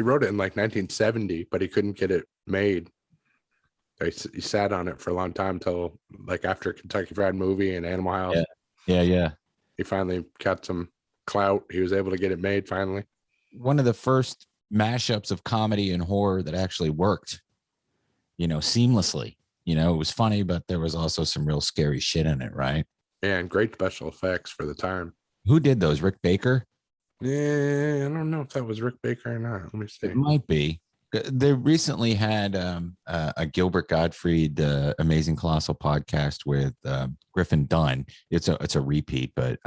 in like 1970, but he couldn't get it made. He sat on it for a long time till like after Kentucky Fried Movie and Animal House. Yeah. He finally got some clout. He was able to get it made finally. One of the first mashups of comedy and horror that actually worked, seamlessly. It was funny, but there was also some real scary shit in it, right? Yeah, and great special effects for the time. Who did those? Rick Baker? Yeah, I don't know if that was Rick Baker or not. Let me see. It might be. They recently had a Gilbert Gottfried Amazing Colossal podcast with Griffin Dunn. It's a repeat, but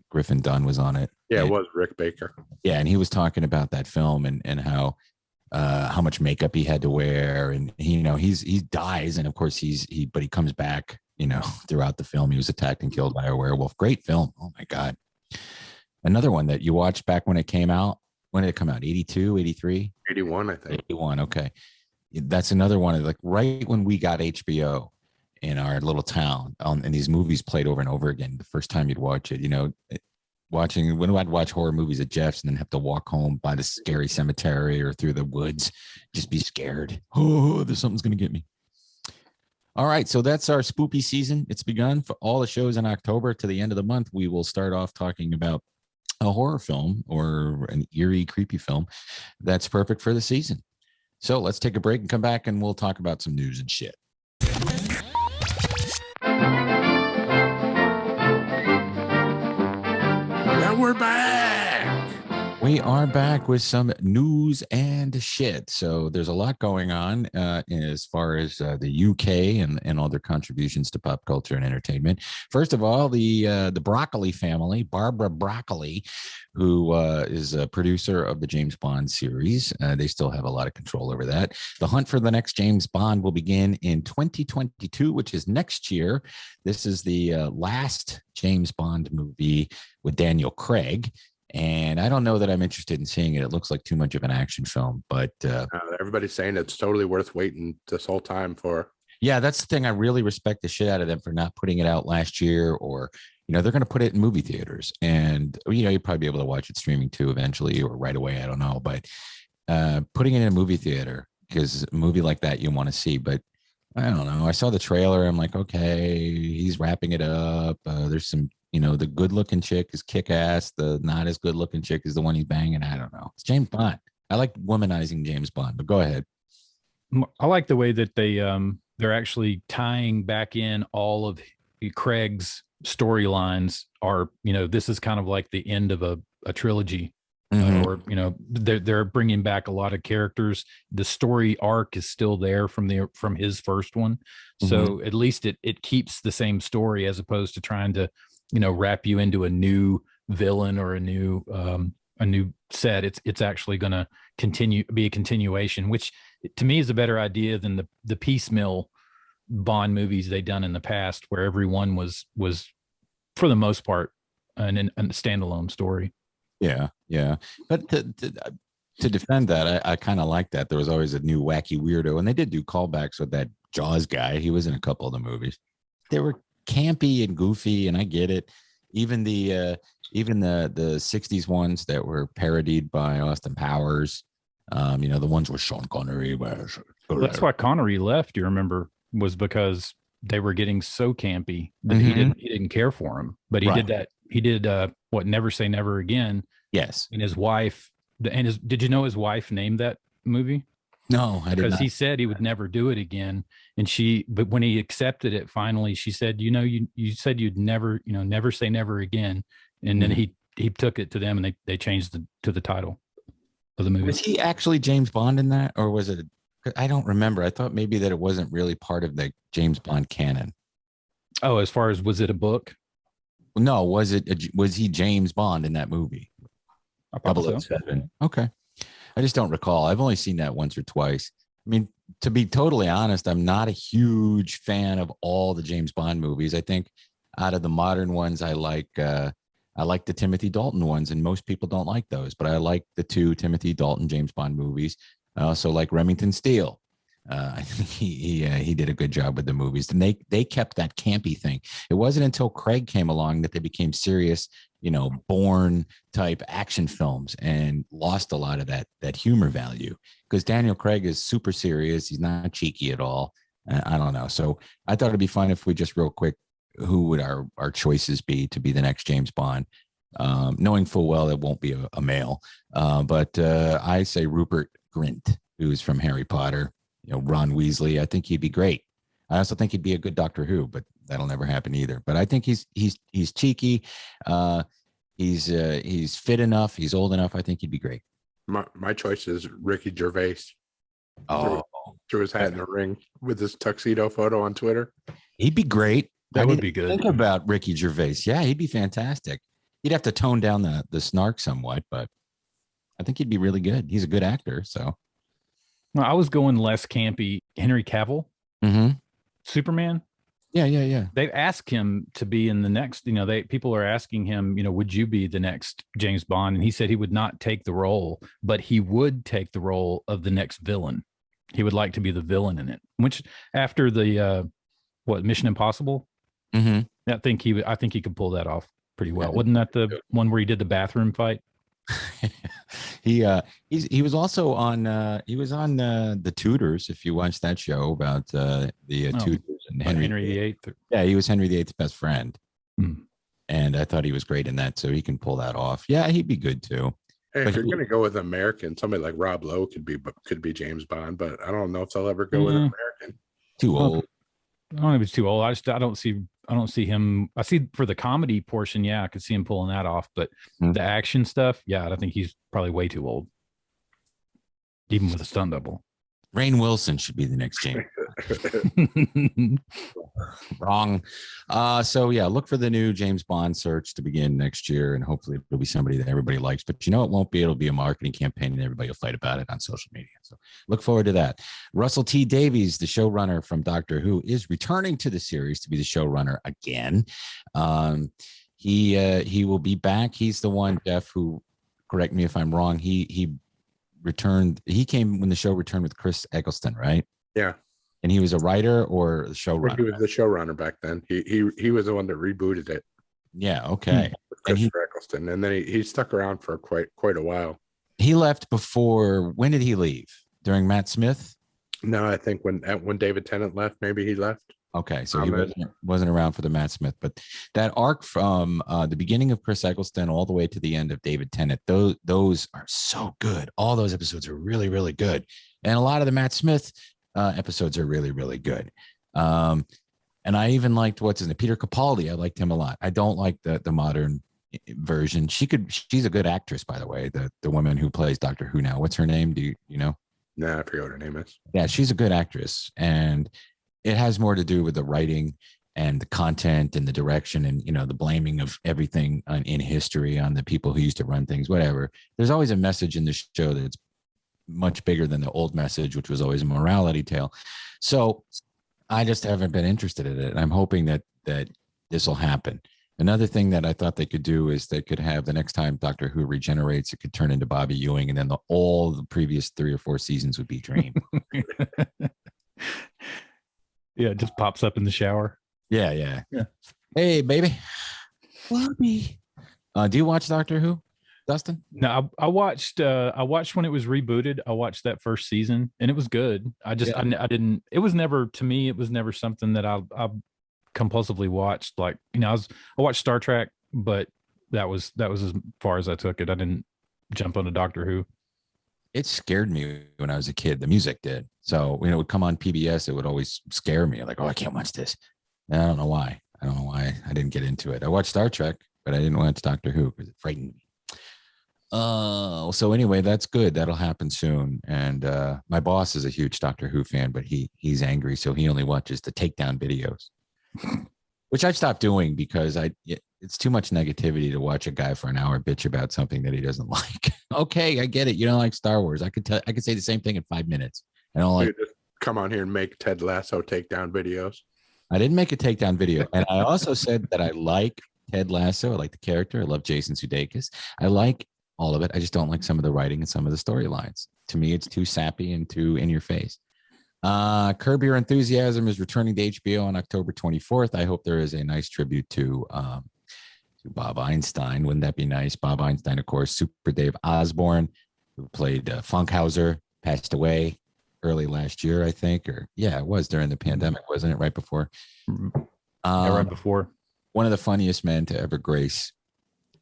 Griffin Dunn was on it. Yeah, it was Rick Baker. Yeah, and he was talking about that film and how much makeup he had to wear, and he dies, and of course he comes back. Throughout the film, he was attacked and killed by a werewolf. Great film. Oh my God. Another one that you watched back when it came out. When did it come out? 82, 83? 81, I think. 81, okay. That's another one. Like right when we got HBO in our little town, and these movies played over and over again. The first time you'd watch it, when I'd watch horror movies at Jeff's and then have to walk home by the scary cemetery or through the woods, just be scared. Oh, there's something's going to get me. All right, so that's our spoopy season. It's begun for all the shows in October to the end of the month. We will start off talking about a horror film or an eerie, creepy film that's perfect for the season. So let's take a break and come back and we'll talk about some news and shit. Now we're back. We are back with some news and to shit. So there's a lot going on as far as the UK and all their contributions to pop culture and entertainment. First of all, the Broccoli family, Barbara Broccoli, who is a producer of the James Bond series. They still have a lot of control over that. The hunt for the next James Bond will begin in 2022, which is next year. This is the last James Bond movie with Daniel Craig. And I don't know that I'm interested in seeing it. It looks like too much of an action film, but everybody's saying it's totally worth waiting this whole time for. Yeah, that's the thing. I really respect the shit out of them for not putting it out last year, or, they're going to put it in movie theaters, and, you'd probably be able to watch it streaming too eventually or right away. I don't know, but putting it in a movie theater, because a movie like that you want to see, but I don't know. I saw the trailer. I'm like, okay, he's wrapping it up. There's some, the good looking chick is kick ass. The not as good looking chick is the one he's banging. I don't know. It's James Bond. I like womanizing James Bond, but go ahead. I like the way that they're actually tying back in all of Craig's storylines. Are, this is kind of like the end of a trilogy. Or they're bringing back a lot of characters. The story arc is still there from his first one, so at least it keeps the same story, as opposed to trying to wrap you into a new villain or a new set. It's actually going to be a continuation, which to me is a better idea than the piecemeal Bond movies they've done in the past, where everyone was for the most part a standalone story. Yeah. But to defend that, I kind of like that. There was always a new wacky weirdo, and they did do callbacks with that Jaws guy. He was in a couple of the movies. They were campy and goofy, and I get it. Even the 60s ones that were parodied by Austin Powers, the ones with Sean Connery. That's why Connery left. You remember, was because they were getting so campy that he didn't care for him. But he did that. He did what? Never Say Never Again. Yes. And his wife, did you know his wife named that movie? No, I did not. Because he said he would never do it again. And but when he accepted it, finally, she said, you said you'd never, never say never again. And then he took it to them, and they changed to the title of the movie. Was he actually James Bond in that, or was it? I don't remember. I thought maybe that it wasn't really part of the James Bond canon. Oh, as far as, was it a book? No, was he James Bond in that movie? I probably so. Okay. I just don't recall. I've only seen that once or twice. I mean, to be totally honest, I'm not a huge fan of all the James Bond movies. I think out of the modern ones, I like the Timothy Dalton ones, and most people don't like those, but I like the two Timothy Dalton James Bond movies. I also like Remington Steele. I think he did a good job with the movies, and they kept that campy thing. It wasn't until Craig came along that they became serious, Bourne type action films, and lost a lot of that humor value, because Daniel Craig is super serious. He's not cheeky at all. I don't know. So I thought it'd be fun if we just real quick, who would our choices be to be the next James Bond? Knowing full well it won't be a male, but I say Rupert Grint, who's from Harry Potter. Ron Weasley. I think he'd be great. I also think he'd be a good Doctor Who, but that'll never happen either. But I think he's cheeky. He's fit enough. He's old enough. I think he'd be great. My choice is Ricky Gervais. Oh, threw his hat in the ring with his tuxedo photo on Twitter. He'd be great. That would be good. Think about Ricky Gervais. Yeah, he'd be fantastic. He'd have to tone down the snark somewhat, but I think he'd be really good. He's a good actor. So. Well, I was going less campy. Henry Cavill, Superman. Yeah. They've asked him to be in the next. People are asking him, would you be the next James Bond? And he said he would not take the role, but he would take the role of the next villain. He would like to be the villain in it. Which, after the Mission Impossible, I think he could pull that off pretty well. Wasn't that the one where he did the bathroom fight? He was also on the Tudors, if you watch that show about the Tudors and Henry VIII. Yeah, he was Henry VIII's best friend. And I thought he was great in that, so he can pull that off. Yeah, he'd be good too. Hey, if you're gonna go with American, somebody like Rob Lowe could be James Bond, but I don't know if they'll ever go with American. Too old. I don't know if it's too old. I don't see him. I see for the comedy portion, I could see him pulling that off. But the action stuff, I think he's probably way too old. even with a stunt double. Rainn Wilson should be the next James. Wrong. So yeah, look for the new James Bond search to begin next year, and hopefully it'll be somebody that everybody likes. But it won't be. It'll be a marketing campaign, and everybody will fight about it on social media. So look forward to that. Russell T Davies, the showrunner from Doctor Who, is returning to the series to be the showrunner again. He will be back. He's the one, Jeff, who, correct me if I'm wrong, he returned. He came when the show returned with Chris Eccleston, right? Yeah. And he was a writer or the showrunner? He was the showrunner back then. He was the one that rebooted it. Yeah, okay. Christopher Eccleston, and then he stuck around for quite a while. He left before. When did he leave? During Matt Smith? No, I think when David Tennant left, maybe he left. Okay, so he wasn't around for the Matt Smith, but that arc from the beginning of Chris Eccleston all the way to the end of David Tennant, those are so good. All those episodes are really, really good, and a lot of the Matt Smith episodes are really, really good. And I even liked Peter Capaldi. I liked him a lot. I don't like the modern version. She's a good actress, by the way. The woman who plays Doctor Who now. What's her name? Do you know? Nah, I forget what her name is. Yeah, she's a good actress, and it has more to do with the writing and the content and the direction and, the blaming of everything in history on the people who used to run things, whatever. There's always a message in the show that's much bigger than the old message, which was always a morality tale. So I just haven't been interested in it. And I'm hoping that this will happen. Another thing that I thought they could do is they could have the next time Doctor Who regenerates, it could turn into Bobby Ewing, and then all the previous 3 or 4 seasons would be Dream. Yeah, it just pops up in the shower. Yeah. Hey, baby. Bobby. Do you watch Doctor Who, Dustin? No, I watched when it was rebooted. I watched that first season and it was good. I didn't, it was never, to me, it was never something that I compulsively watched. Like, I watched Star Trek, but that was as far as I took it. I didn't jump onto Doctor Who. It scared me when I was a kid. The music did. So when it would come on PBS, it would always scare me. Like, oh, I can't watch this. And I don't know why. I didn't get into it. I watched Star Trek, but I didn't watch Doctor Who because it frightened me. So anyway, that's good. That'll happen soon. And my boss is a huge Doctor Who fan, but he's angry, so he only watches the takedown videos, which I've stopped doing because it's too much negativity to watch a guy for an hour bitch about something that he doesn't like. Okay, I get it. You don't like Star Wars. I could say the same thing in 5 minutes. I don't like. Just come on here and make Ted Lasso takedown videos. I didn't make a takedown video, and I also said that I like Ted Lasso. I like the character. I love Jason Sudeikis. I like all of it. I just don't like some of the writing and some of the storylines. To me, it's too sappy and too in your face. Curb Your Enthusiasm is returning to HBO on October 24th. I hope there is a nice tribute to Bob Einstein. Wouldn't that be nice? Bob Einstein, of course, Super Dave Osborne, who played Funkhauser, passed away early last year, I think. It was during the pandemic, wasn't it? Right before. Right before. One of the funniest men to ever grace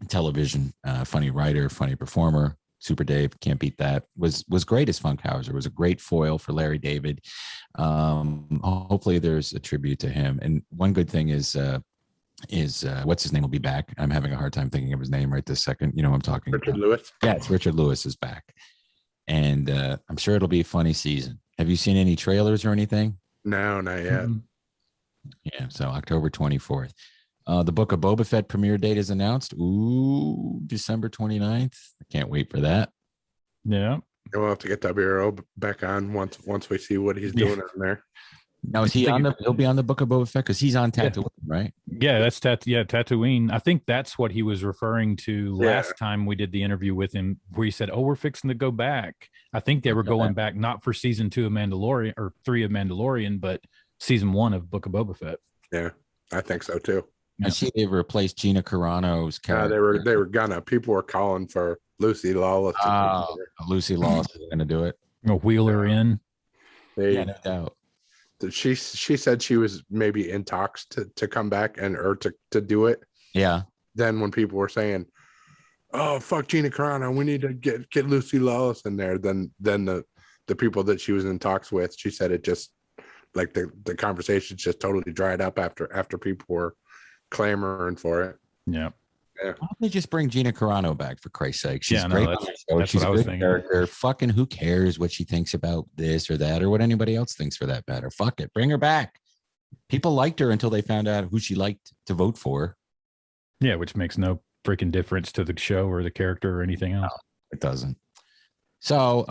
television. Funny writer, funny performer. Super Dave, can't beat that. Was great as Funkhauser. Was a great foil for Larry David. Hopefully there's a tribute to him. And one good thing is what's his name will be back. I'm having a hard time thinking of his name right this second. You know what I'm talking Richard about. Lewis. Yeah, it's Richard Lewis is back. And I'm sure it'll be a funny season. Have you seen any trailers or anything? No, not yet. Mm-hmm. Yeah, so October 24th. The Book of Boba Fett premiere date is announced. Ooh, December 29th. I can't wait for that. Yeah. We'll have to get Earl back on once we see what he's doing on there. Now, is he he'll be on the Book of Boba Fett because he's on Tatooine, right? Yeah, that's Tatooine. I think that's what he was referring to last time we did the interview with him, where he said, "Oh, we're fixing to go back." I think they were going back not for season 2 of Mandalorian or 3 of Mandalorian, but season 1 of Book of Boba Fett. Yeah, I think so too. I see they've replaced Gina Carano's character. They were gonna. People were calling for Lucy Lawless. Lucy Lawless is going to do it. Wheel her in. Yeah, no doubt. She said she was maybe in talks to come back or to do it. Yeah. Then when people were saying, "Oh, fuck Gina Carano, we need to get Lucy Lawless in there," then the people that she was in talks with, she said it just like the conversation just totally dried up after people were clamoring for it. Yeah. Yeah. Why don't they just bring Gina Carano back, for Christ's sake? She's Yeah, no, great that's- on the show. that's She's what I a was good thinking. character. Fucking who cares what she thinks about this or that or what anybody else thinks for that matter? Fuck it. Bring her back. People liked her until they found out who she liked to vote for. Yeah, which makes no freaking difference to the show or the character or anything else. It doesn't. So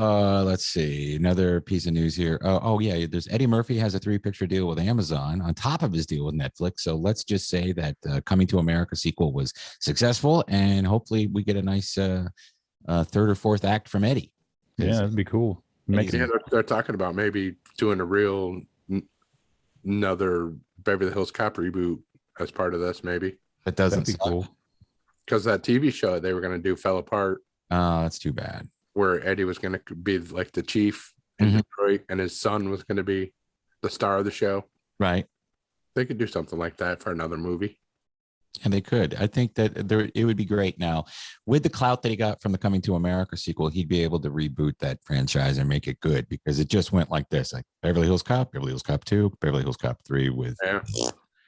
let's see. Another piece of news here. Oh, yeah. There's Eddie Murphy has a 3-picture deal with Amazon on top of his deal with Netflix. So let's just say that Coming to America sequel was successful, and hopefully we get a nice third or fourth act from Eddie. Yeah, that'd be cool. Makes Yeah, they're talking about maybe doing a real another Beverly Hills Cop reboot as part of this, maybe. That doesn't that'd be cool. Because that TV show they were going to do fell apart. That's too bad. Where Eddie was going to be like the chief in Detroit, and his son was going to be the star of the show. Right. They could do something like that for another movie. And they could. I think that it would be great. Now, with the clout that he got from the Coming to America sequel, he'd be able to reboot that franchise and make it good, because it just went like this: like Beverly Hills Cop, Beverly Hills Cop 2, Beverly Hills Cop 3 with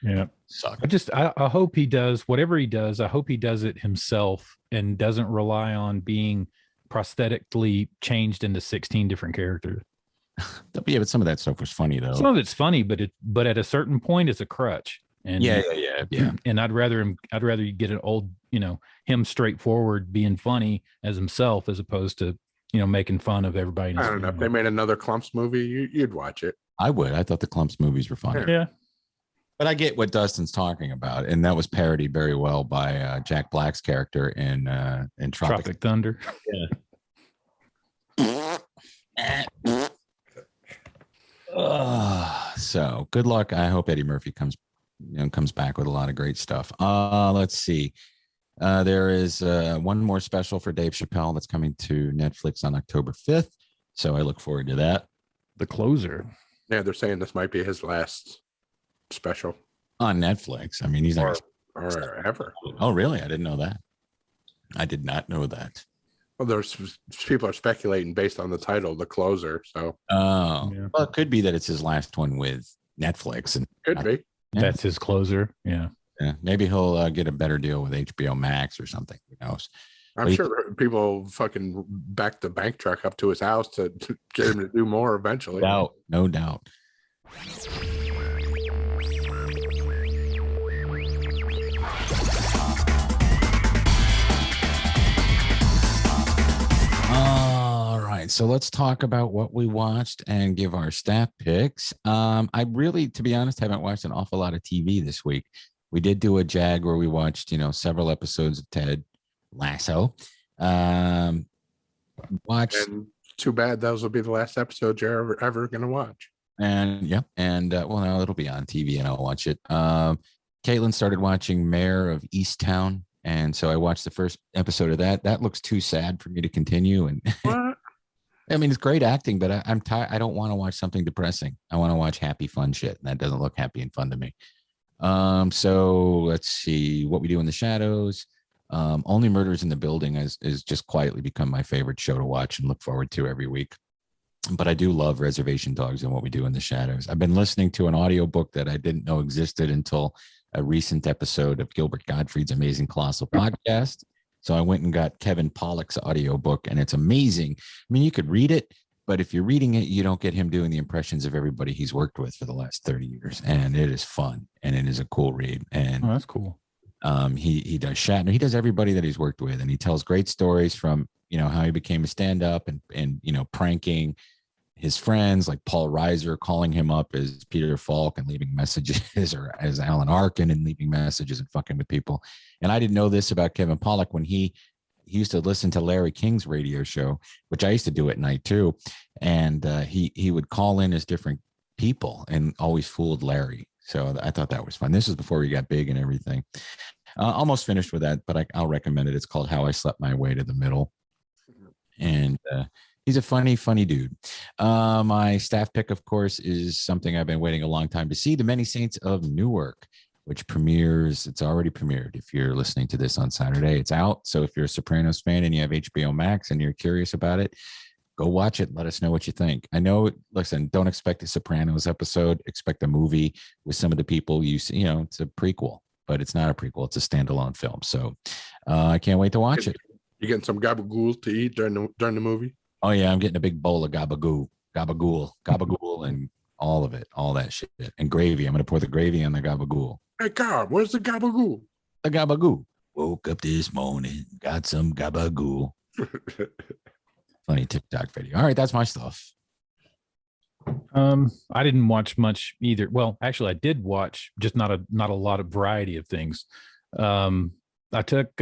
Yeah. suck. I hope he does whatever he does. I hope he does it himself and doesn't rely on being prosthetically changed into 16 different characters. Yeah, but some of that stuff was funny though. Some of it's funny, but at a certain point it's a crutch. And Yeah. And I'd rather you get an old, him straightforward being funny as himself, as opposed to, making fun of everybody. I don't know. If they made another Clumps movie, you'd watch it. I would. I thought the Clumps movies were funny. Yeah. But I get what Dustin's talking about, and that was parodied very well by Jack Black's character in Tropic Thunder. So good luck. I hope Eddie Murphy comes back with a lot of great stuff. Let's see. There is one more special for Dave Chappelle that's coming to Netflix on October 5th. So I look forward to that. The Closer. Yeah, they're saying this might be his last special On Netflix. I mean, he's not. or ever. Oh, really? I didn't know that. I did not know that. Well, there's people are speculating based on the title, The Closer. So Oh, Yeah. well, it could be that it's his last one with Netflix, and could be. Yeah. That's his closer. Yeah. maybe he'll get a better deal with HBO Max or something. Who knows? I'm Well, sure people fucking back the bank truck up to his house to get him to do more eventually. No doubt. All right, so let's talk about what we watched and give our staff picks. I really, to be honest, haven't watched an awful lot of TV this week. We did do a JAG where we watched, several episodes of Ted Lasso. Watched And too bad those will be the last episodes you're ever going to watch. and well, now it'll be on TV and I'll watch it. Caitlin started watching Mayor of Easttown, and so I watched the first episode of that. That looks too sad for me to continue. And What? I mean, it's great acting, but I'm tired. I don't want to watch something depressing. I want to watch happy, fun shit, and that doesn't look happy and fun to me. So let's see what we do in the shadows. Only Murders in the Building is just quietly become my favorite show to watch and look forward to every week. But I do love Reservation Dogs and What We Do in the Shadows. I've been listening to an audiobook that I didn't know existed until a recent episode of Gilbert Gottfried's Amazing Colossal Podcast. So I went and got Kevin Pollak's audiobook, and it's amazing. I mean, you could read it, but if you're reading it, you don't get him doing the impressions of everybody he's worked with for the last 30 years. And it is fun, and it is a cool read. And Oh, that's cool. he does Shatner. He does everybody that he's worked with, and he tells great stories from, how he became a stand-up and pranking his friends like Paul Reiser, calling him up as Peter Falk and leaving messages, or as Alan Arkin and leaving messages and fucking with people. And I didn't know this about Kevin Pollak when he used to listen to Larry King's radio show, which I used to do at night too. And he would call in as different people and always fooled Larry. So I thought that was fun. This was before he got big and everything. Almost finished with that, but I'll recommend it. It's called How I Slept My Way to the Middle. And he's a funny dude. My staff pick, of course, is something I've been waiting a long time to see, The Many Saints of Newark, which premieres. It's already premiered. If you're listening to this on Saturday, it's out. So if you're a Sopranos fan and you have HBO Max and you're curious about it, go watch it. Let us know what you think. I know, listen, don't expect a Sopranos episode. Expect a movie with some of the people you see. It's a prequel. but it's not a prequel. It's a standalone film. So I can't wait to watch it. You getting some gabagool to eat during the movie? Oh yeah, I'm getting a big bowl of gabagool, and all of it, all that shit, and gravy. I'm gonna pour the gravy on the gabagool. Hey, God, where's the gabagool? The gabagool. Woke up this morning, got some gabagool. Funny TikTok video. All right, that's my stuff. I didn't watch much either. Well, actually, I did watch, just not a lot of variety of things. I took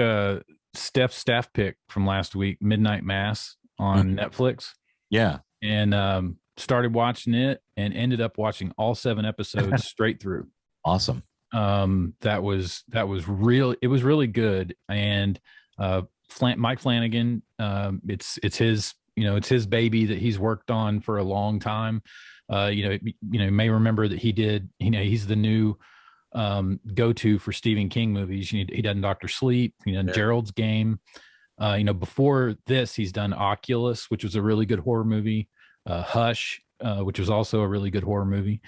Steph's staff pick from last week, Midnight Mass on Netflix. Yeah, and started watching it and ended up watching all 7 episodes straight through. Awesome. That was real. It was really good. And Mike Flanagan, it's his, it's his baby that he's worked on for a long time. You may remember that he did, he's the new go-to for Stephen King movies. He done Dr. Sleep, Gerald's Game. Before this, he's done Oculus, which was a really good horror movie. Hush, which was also a really good horror movie.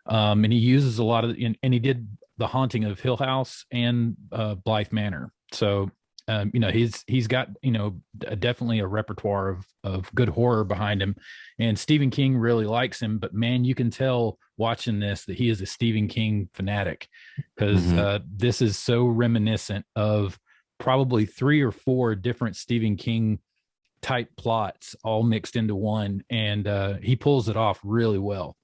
And he uses a lot of, and he did The Haunting of Hill House and Blythe Manor. So, he's got, definitely a repertoire of good horror behind him. And Stephen King really likes him, but man, you can tell watching this that he is a Stephen King fanatic, because this is so reminiscent of probably 3 or 4 different Stephen King type plots all mixed into one. And he pulls it off really well.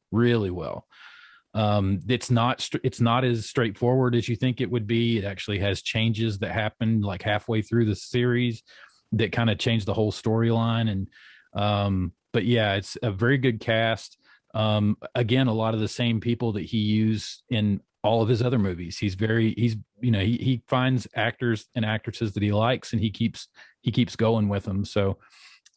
It's not as straightforward as you think it would be. It actually has changes that happen like halfway through the series that kind of change the whole storyline. And but yeah, it's a very good cast. Again, a lot of the same people that he used in all of his other movies. He finds actors and actresses that he likes, and he keeps going with them. So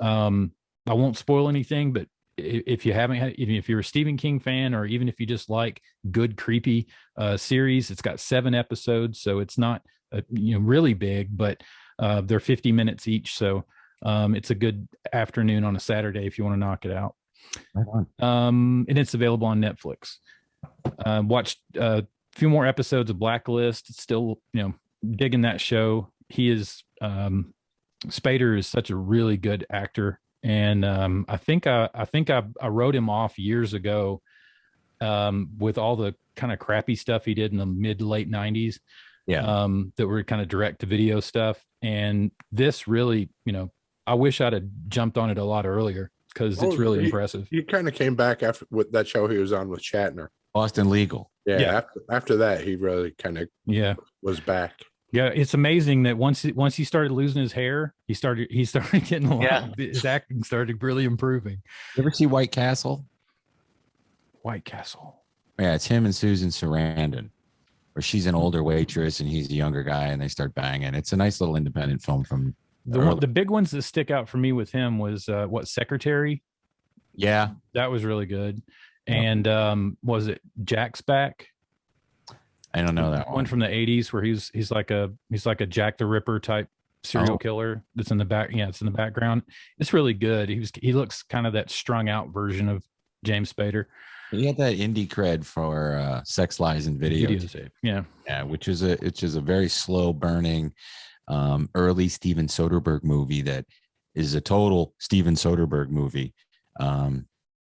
I won't spoil anything, but if you haven't had, if you're a Stephen King fan, or even if you just like good creepy series, it's got 7 episodes, so it's not really big, but they're 50 minutes each, so it's a good afternoon on a Saturday if you want to knock it out. Right on. And it's available on Netflix. Watched a few more episodes of Blacklist. Still digging that show. He is Spader is such a really good actor. And I think I wrote him off years ago with all the kind of crappy stuff he did in the mid to late 90s. Yeah. That were kind of direct to video stuff. And this really, I wish I'd have jumped on it a lot earlier, because it's really impressive. He kind of came back after with that show he was on with Shatner. Boston Legal. Yeah. After that, he really kind of was back. Yeah, it's amazing that once he started losing his hair, he started getting a lot. His acting started really improving. You ever see White Castle? White Castle. Yeah, it's him and Susan Sarandon, where she's an older waitress and he's a younger guy, and they start banging. It's a nice little independent film from the big ones that stick out for me with him was Secretary. Yeah, that was really good. And was it Jack's Back? I don't know that one from the 80s, where he's like a Jack the Ripper type serial killer that's in the back. Yeah, it's in the background. It's really good. He looks kind of that strung out version of James Spader. He had that indie cred for Sex, Lies, and Videotape. Yeah, which is a very slow burning early Steven Soderbergh movie that is a total Steven Soderbergh movie.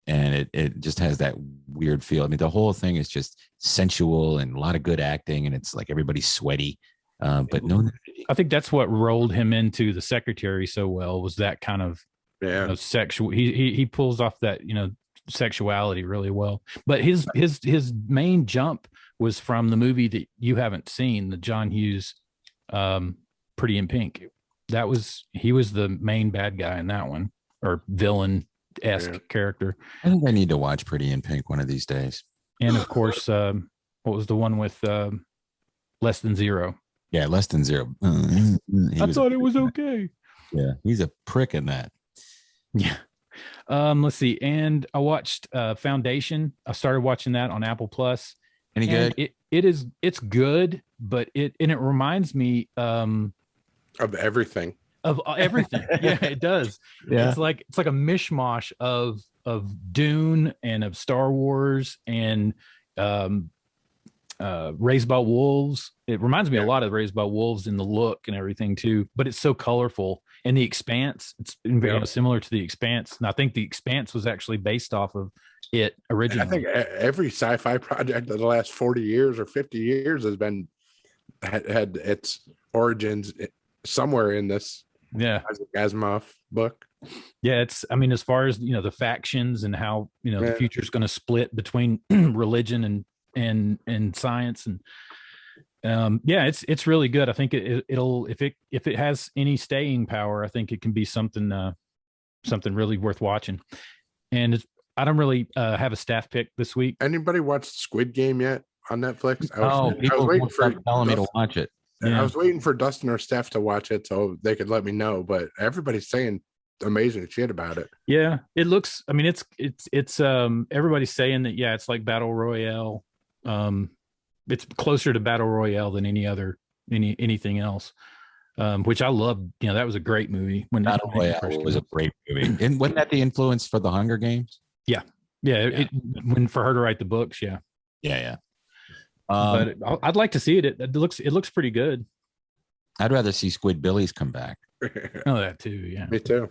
And it just has that weird feel. I mean, the whole thing is just sensual and a lot of good acting, and it's like everybody's sweaty. But no, I think that's what rolled him into The Secretary so well, was that kind of sexual. He pulls off that sexuality really well. But his main jump was from the movie that you haven't seen, the John Hughes Pretty in Pink. He was the main bad guy in that one, or villain-esque character. I think I need to watch Pretty in Pink one of these days. And of course, what was the one with Less Than Zero? Yeah, Less Than Zero. I thought it was okay. Yeah, he's a prick in that. Yeah. Let's see. And I watched Foundation. I started watching that on Apple Plus. Any good? It's good, but it reminds me of everything. Of everything. Yeah, it does. Yeah. It's like a mishmash of Dune and of Star Wars and Raised by Wolves. It reminds me a lot of Raised by Wolves in the look and everything too, but it's so colorful. And The Expanse, it's very similar to The Expanse. And I think The Expanse was actually based off of it originally. I think every sci-fi project of the last 40 years or 50 years has been had its origins somewhere in this Asimov book. Yeah, it's, I mean, as far as, the factions and how, the future is going to split between religion and science, and it's really good. I think it'll if it has any staying power, I think it can be something really worth watching. And I don't really have a staff pick this week. Anybody watch Squid Game yet on Netflix? People are waiting for telling me to watch it. Yeah. I was waiting for Dustin or Steph to watch it so they could let me know, but everybody's saying amazing shit about it. Yeah, it looks, I mean, it's everybody's saying that, it's like Battle Royale. It's closer to Battle Royale than anything else. Which I love. That was a great movie. When Battle Royale was a great movie. And wasn't that the influence for the Hunger Games? Yeah. When for her to write the books. Yeah. But I'd like to see it. It looks pretty good. I'd rather see Squidbillies come back. Oh, that too. Yeah, me too.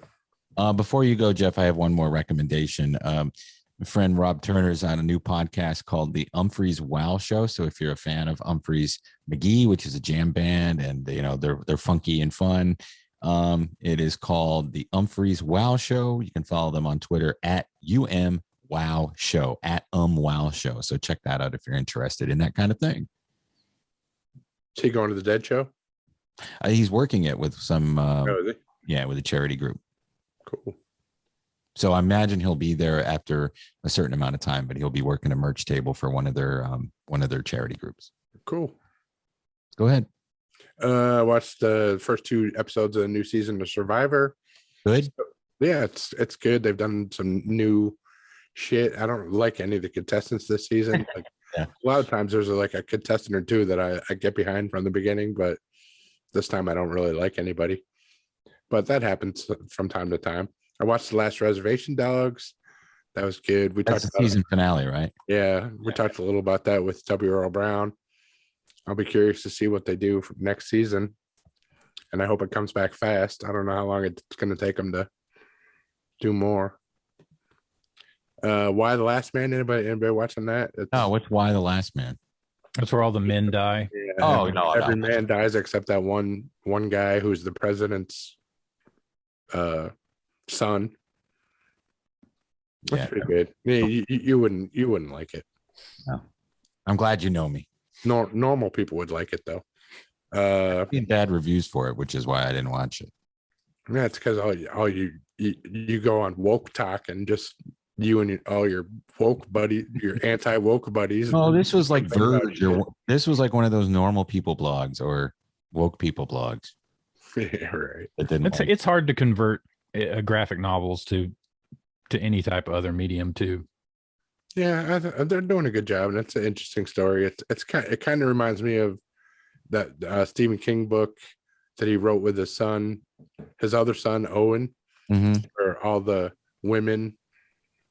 Before you go, Jeff, I have one more recommendation. My friend Rob Turner's on a new podcast called the Humphreys Wow Show. So if you're a fan of Humphreys McGee, which is a jam band, and they're funky and fun, it is called the Humphreys Wow Show. You can follow them on Twitter at Wow Show, at Wow Show. So check that out if you're interested in that kind of thing. Is he going to the Dead Show? He's working it with some is he? With a charity group. Cool. So I imagine he'll be there after a certain amount of time, but he'll be working a merch table for one of their charity groups. Cool. Go ahead. Watched the first 2 episodes of the new season of Survivor. Good. Yeah, it's good. They've done some new shit. I don't like any of the contestants this season. Like a lot of times there's a contestant or two that I get behind from the beginning, but this time I don't really like anybody. But that happens from time to time. I watched The Last Reservation Dogs. That was good. That's the season finale, right? Yeah, we talked a little about that with W. Earl Brown. I'll be curious to see what they do for next season, and I hope it comes back fast. I don't know how long it's going to take them to do more. Why the Last Man? Anybody watching that? What's Why the Last Man? That's where all the men die. Yeah, every man dies except that one guy who's the president's son. That's pretty good. Yeah, you wouldn't like it. No. I'm glad you know me. Normal people would like it though. I've seen bad reviews for it, which is why I didn't watch it. Yeah, it's because all you go on woke talk and just you and all your woke buddy, your anti-woke buddies. Oh, this was like Verge, this was like one of those normal people blogs or woke people blogs. Yeah, right. It's hard to convert graphic novels to any type of other medium too. Yeah, they're doing a good job, and it's an interesting story. It kind of reminds me of that Stephen King book that he wrote with his other son Owen, where all the women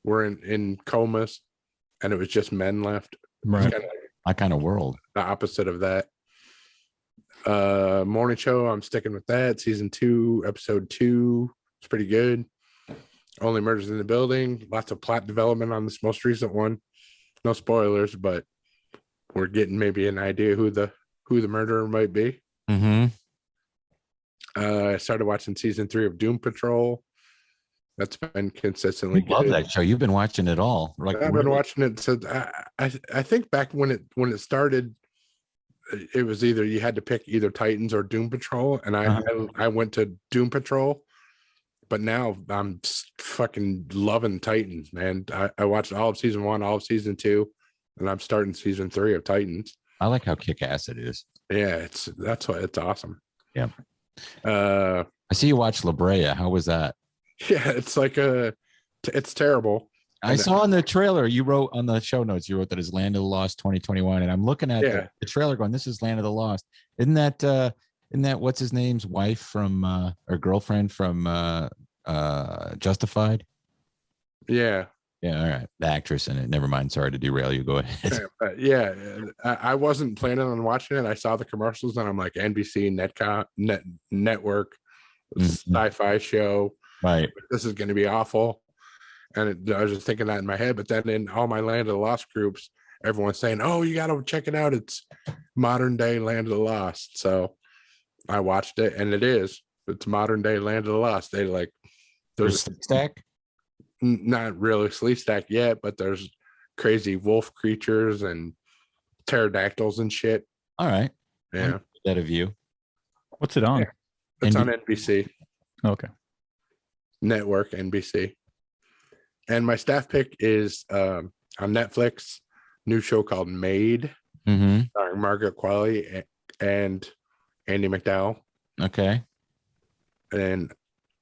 were in comas, and it was just men left. Right, that kind of world. The opposite of that. Morning show. I'm sticking with that. Season 2, episode 2. It's pretty good. Only Murders in the Building. Lots of plot development on this most recent one. No spoilers, but we're getting maybe an idea who the murderer might be. I started watching season 3 of Doom Patrol. That's been consistently good. Love that show. You've been watching it all. I've been watching it since I think back when it started, it was either you had to pick either Titans or Doom Patrol, and I went to Doom Patrol. But now I'm fucking loving Titans, man. I watched all of season 1, all of season 2, and I'm starting season 3 of Titans. I like how kick-ass it is. Yeah, it's awesome. Yeah. I see you watch La Brea. How was that? Yeah, it's it's terrible. I saw in the trailer you wrote on the show notes. You wrote that it's Land of the Lost 2021, and I'm looking at the trailer going, "This is Land of the Lost." Isn't that what's his name's wife from or girlfriend from Justified? Yeah. Yeah, all right. The actress in it. Never mind. Sorry to derail you. Go ahead. Yeah, I wasn't planning on watching it. I saw the commercials and I'm like, NBC, Network, sci-fi show. Right. This is going to be awful. And I was just thinking that in my head. But then in all my Land of the Lost groups, everyone's saying, "Oh, you got to check it out. It's modern day Land of the Lost." So I watched it, and it's modern day Land of the Lost. They like There's stack. Not really sleep stack yet, but there's crazy wolf creatures and pterodactyls and shit. All right. Yeah. That of you. What's it on? It's on NBC. Okay. Network, NBC. And my staff pick is on Netflix, new show called Made, starring Margaret Qualley and Andy McDowell. Okay. And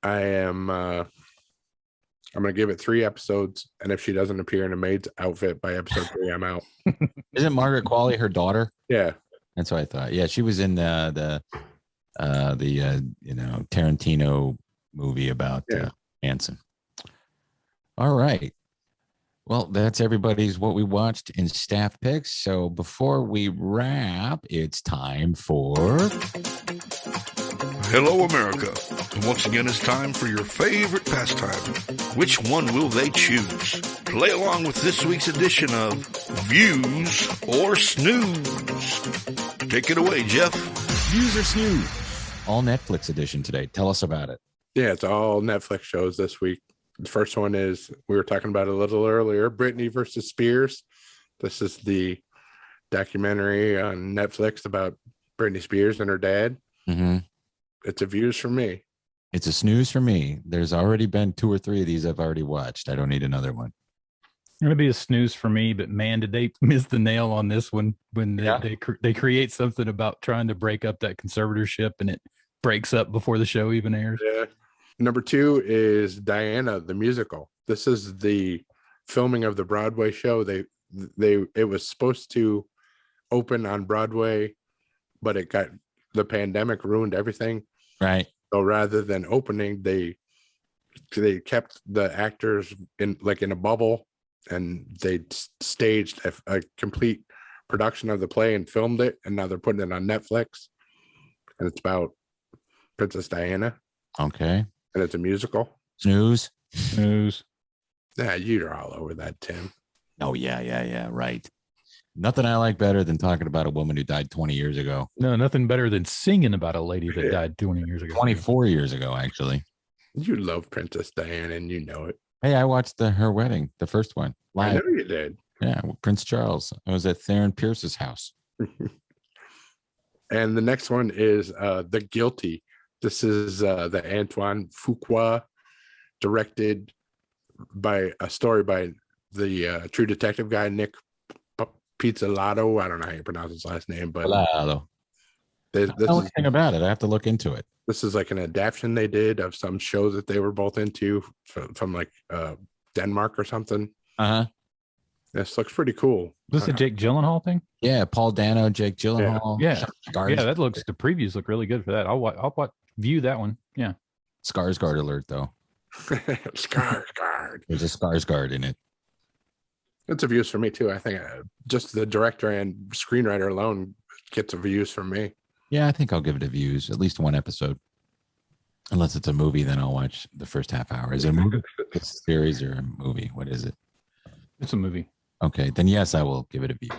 I'm going to give it 3 episodes. And if she doesn't appear in a maid's outfit by episode 3, I'm out. Isn't Margaret Qualley her daughter? Yeah. That's what I thought. Yeah, she was in the Tarantino movie about Manson. All right. Well, that's everybody's what we watched in staff picks. So before we wrap, it's time for Hello, America. And once again, it's time for your favorite pastime. Which one will they choose? Play along with this week's edition of Views or Snooze. Take it away, Jeff. Views or Snooze. All Netflix edition today. Tell us about it. Yeah, it's all Netflix shows this week. The first one is, we were talking about it a little earlier, Britney versus Spears. This is the documentary on Netflix about Britney Spears and her dad. It's a Views for me. It's a Snooze for me. There's already been 2 or 3 of these I've already watched. I don't need another one. It's gonna be a snooze for me, but man, did they miss the nail on this one when they create something about trying to break up that conservatorship and it breaks up before the show even airs. Yeah. Number 2 is Diana, the musical. This is the filming of the Broadway show. It was supposed to open on Broadway, but the pandemic ruined everything. Right. So rather than opening, they kept the actors in a bubble, and they staged a complete production of the play and filmed it. And now they're putting it on Netflix, and it's about Princess Diana. Okay. And it's a musical. Snooze. Yeah, you're all over that, Tim. Oh, yeah. Right. Nothing I like better than talking about a woman who died 20 years ago. No, nothing better than singing about a lady that died 20 years ago. 24 years ago, actually. You love Princess Diana, and you know it. Hey, I watched her wedding, the first one, live. I know you did. Yeah, with Prince Charles. I was at Theron Pierce's house. And the next one is The Guilty. This is the Antoine Fuqua, directed by a story by the True Detective guy, Nick Pizzolatto. I don't know how you pronounce his last name, but I don't know anything about it. I have to look into it. This is like an adaptation they did of some show that they were both into from like Denmark or something. This looks pretty cool. This a Jake Gyllenhaal thing? Yeah, Paul Dano, Jake Gyllenhaal. Yeah, that looks. The previews look really good for that. I'll view that one. Yeah. Skarsgård alert though. Skarsgård. There's a Skarsgård in it. It's a Views for me too. I think just the director and screenwriter alone gets a Views from me. Yeah, I think I'll give it a Views, at least 1 episode. Unless it's a movie, then I'll watch the first half hour. Is it a movie? It's a series or a movie? What is it? It's a movie. Okay, then yes, I will give it a view.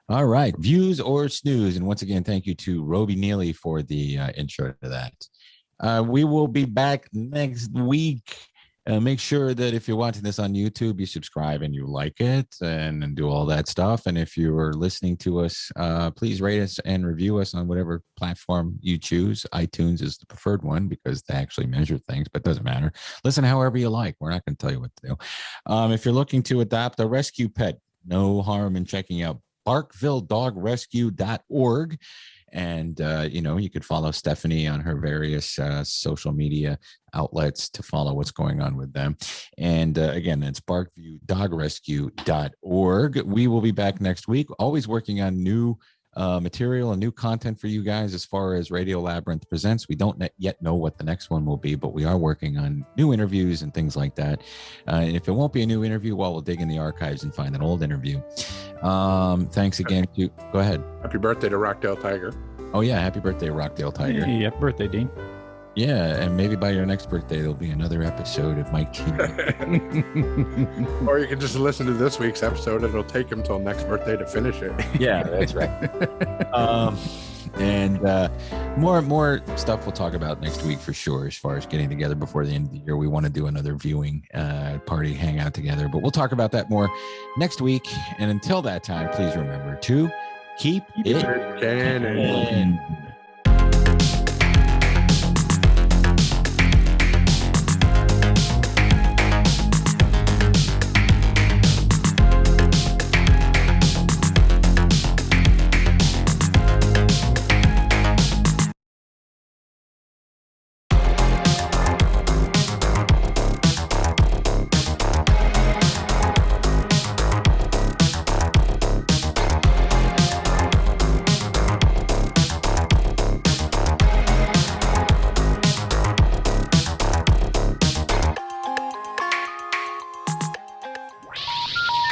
All right, Views or Snooze. And once again, thank you to Roby Neely for the intro to that. We will be back next week. Make sure that if you're watching this on YouTube, you subscribe and you like it and do all that stuff. And if you are listening to us, please rate us and review us on whatever platform you choose. iTunes is the preferred one because they actually measure things, but it doesn't matter. Listen however you like. We're not going to tell you what to do. If you're looking to adopt a rescue pet, no harm in checking out BarkvilleDogRescue.org. And, you could follow Stephanie on her various social media outlets to follow what's going on with them. And again, it's BarkviewDogRescue.org. We will be back next week, always working on new material and new content for you guys as far as Radio Labyrinth presents. We don't yet know what the next one will be, but we are working on new interviews and things like that. And if it won't be a new interview, well, we'll dig in the archives and find an old interview. Thanks again to, go ahead. Happy birthday to Rockdale Tiger. Oh yeah, happy birthday, Rockdale Tiger. Hey, happy birthday, Dean. Yeah, and maybe by your next birthday there'll be another episode of Mike T. Or you can just listen to this week's episode. It'll take him till next birthday to finish it. Yeah, that's right. And more stuff we'll talk about next week for sure. As far as getting together before the end of the year, we want to do another viewing party, hang out together. But we'll talk about that more next week. And until that time, please remember to keep it canon.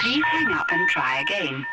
Please hang up and try again.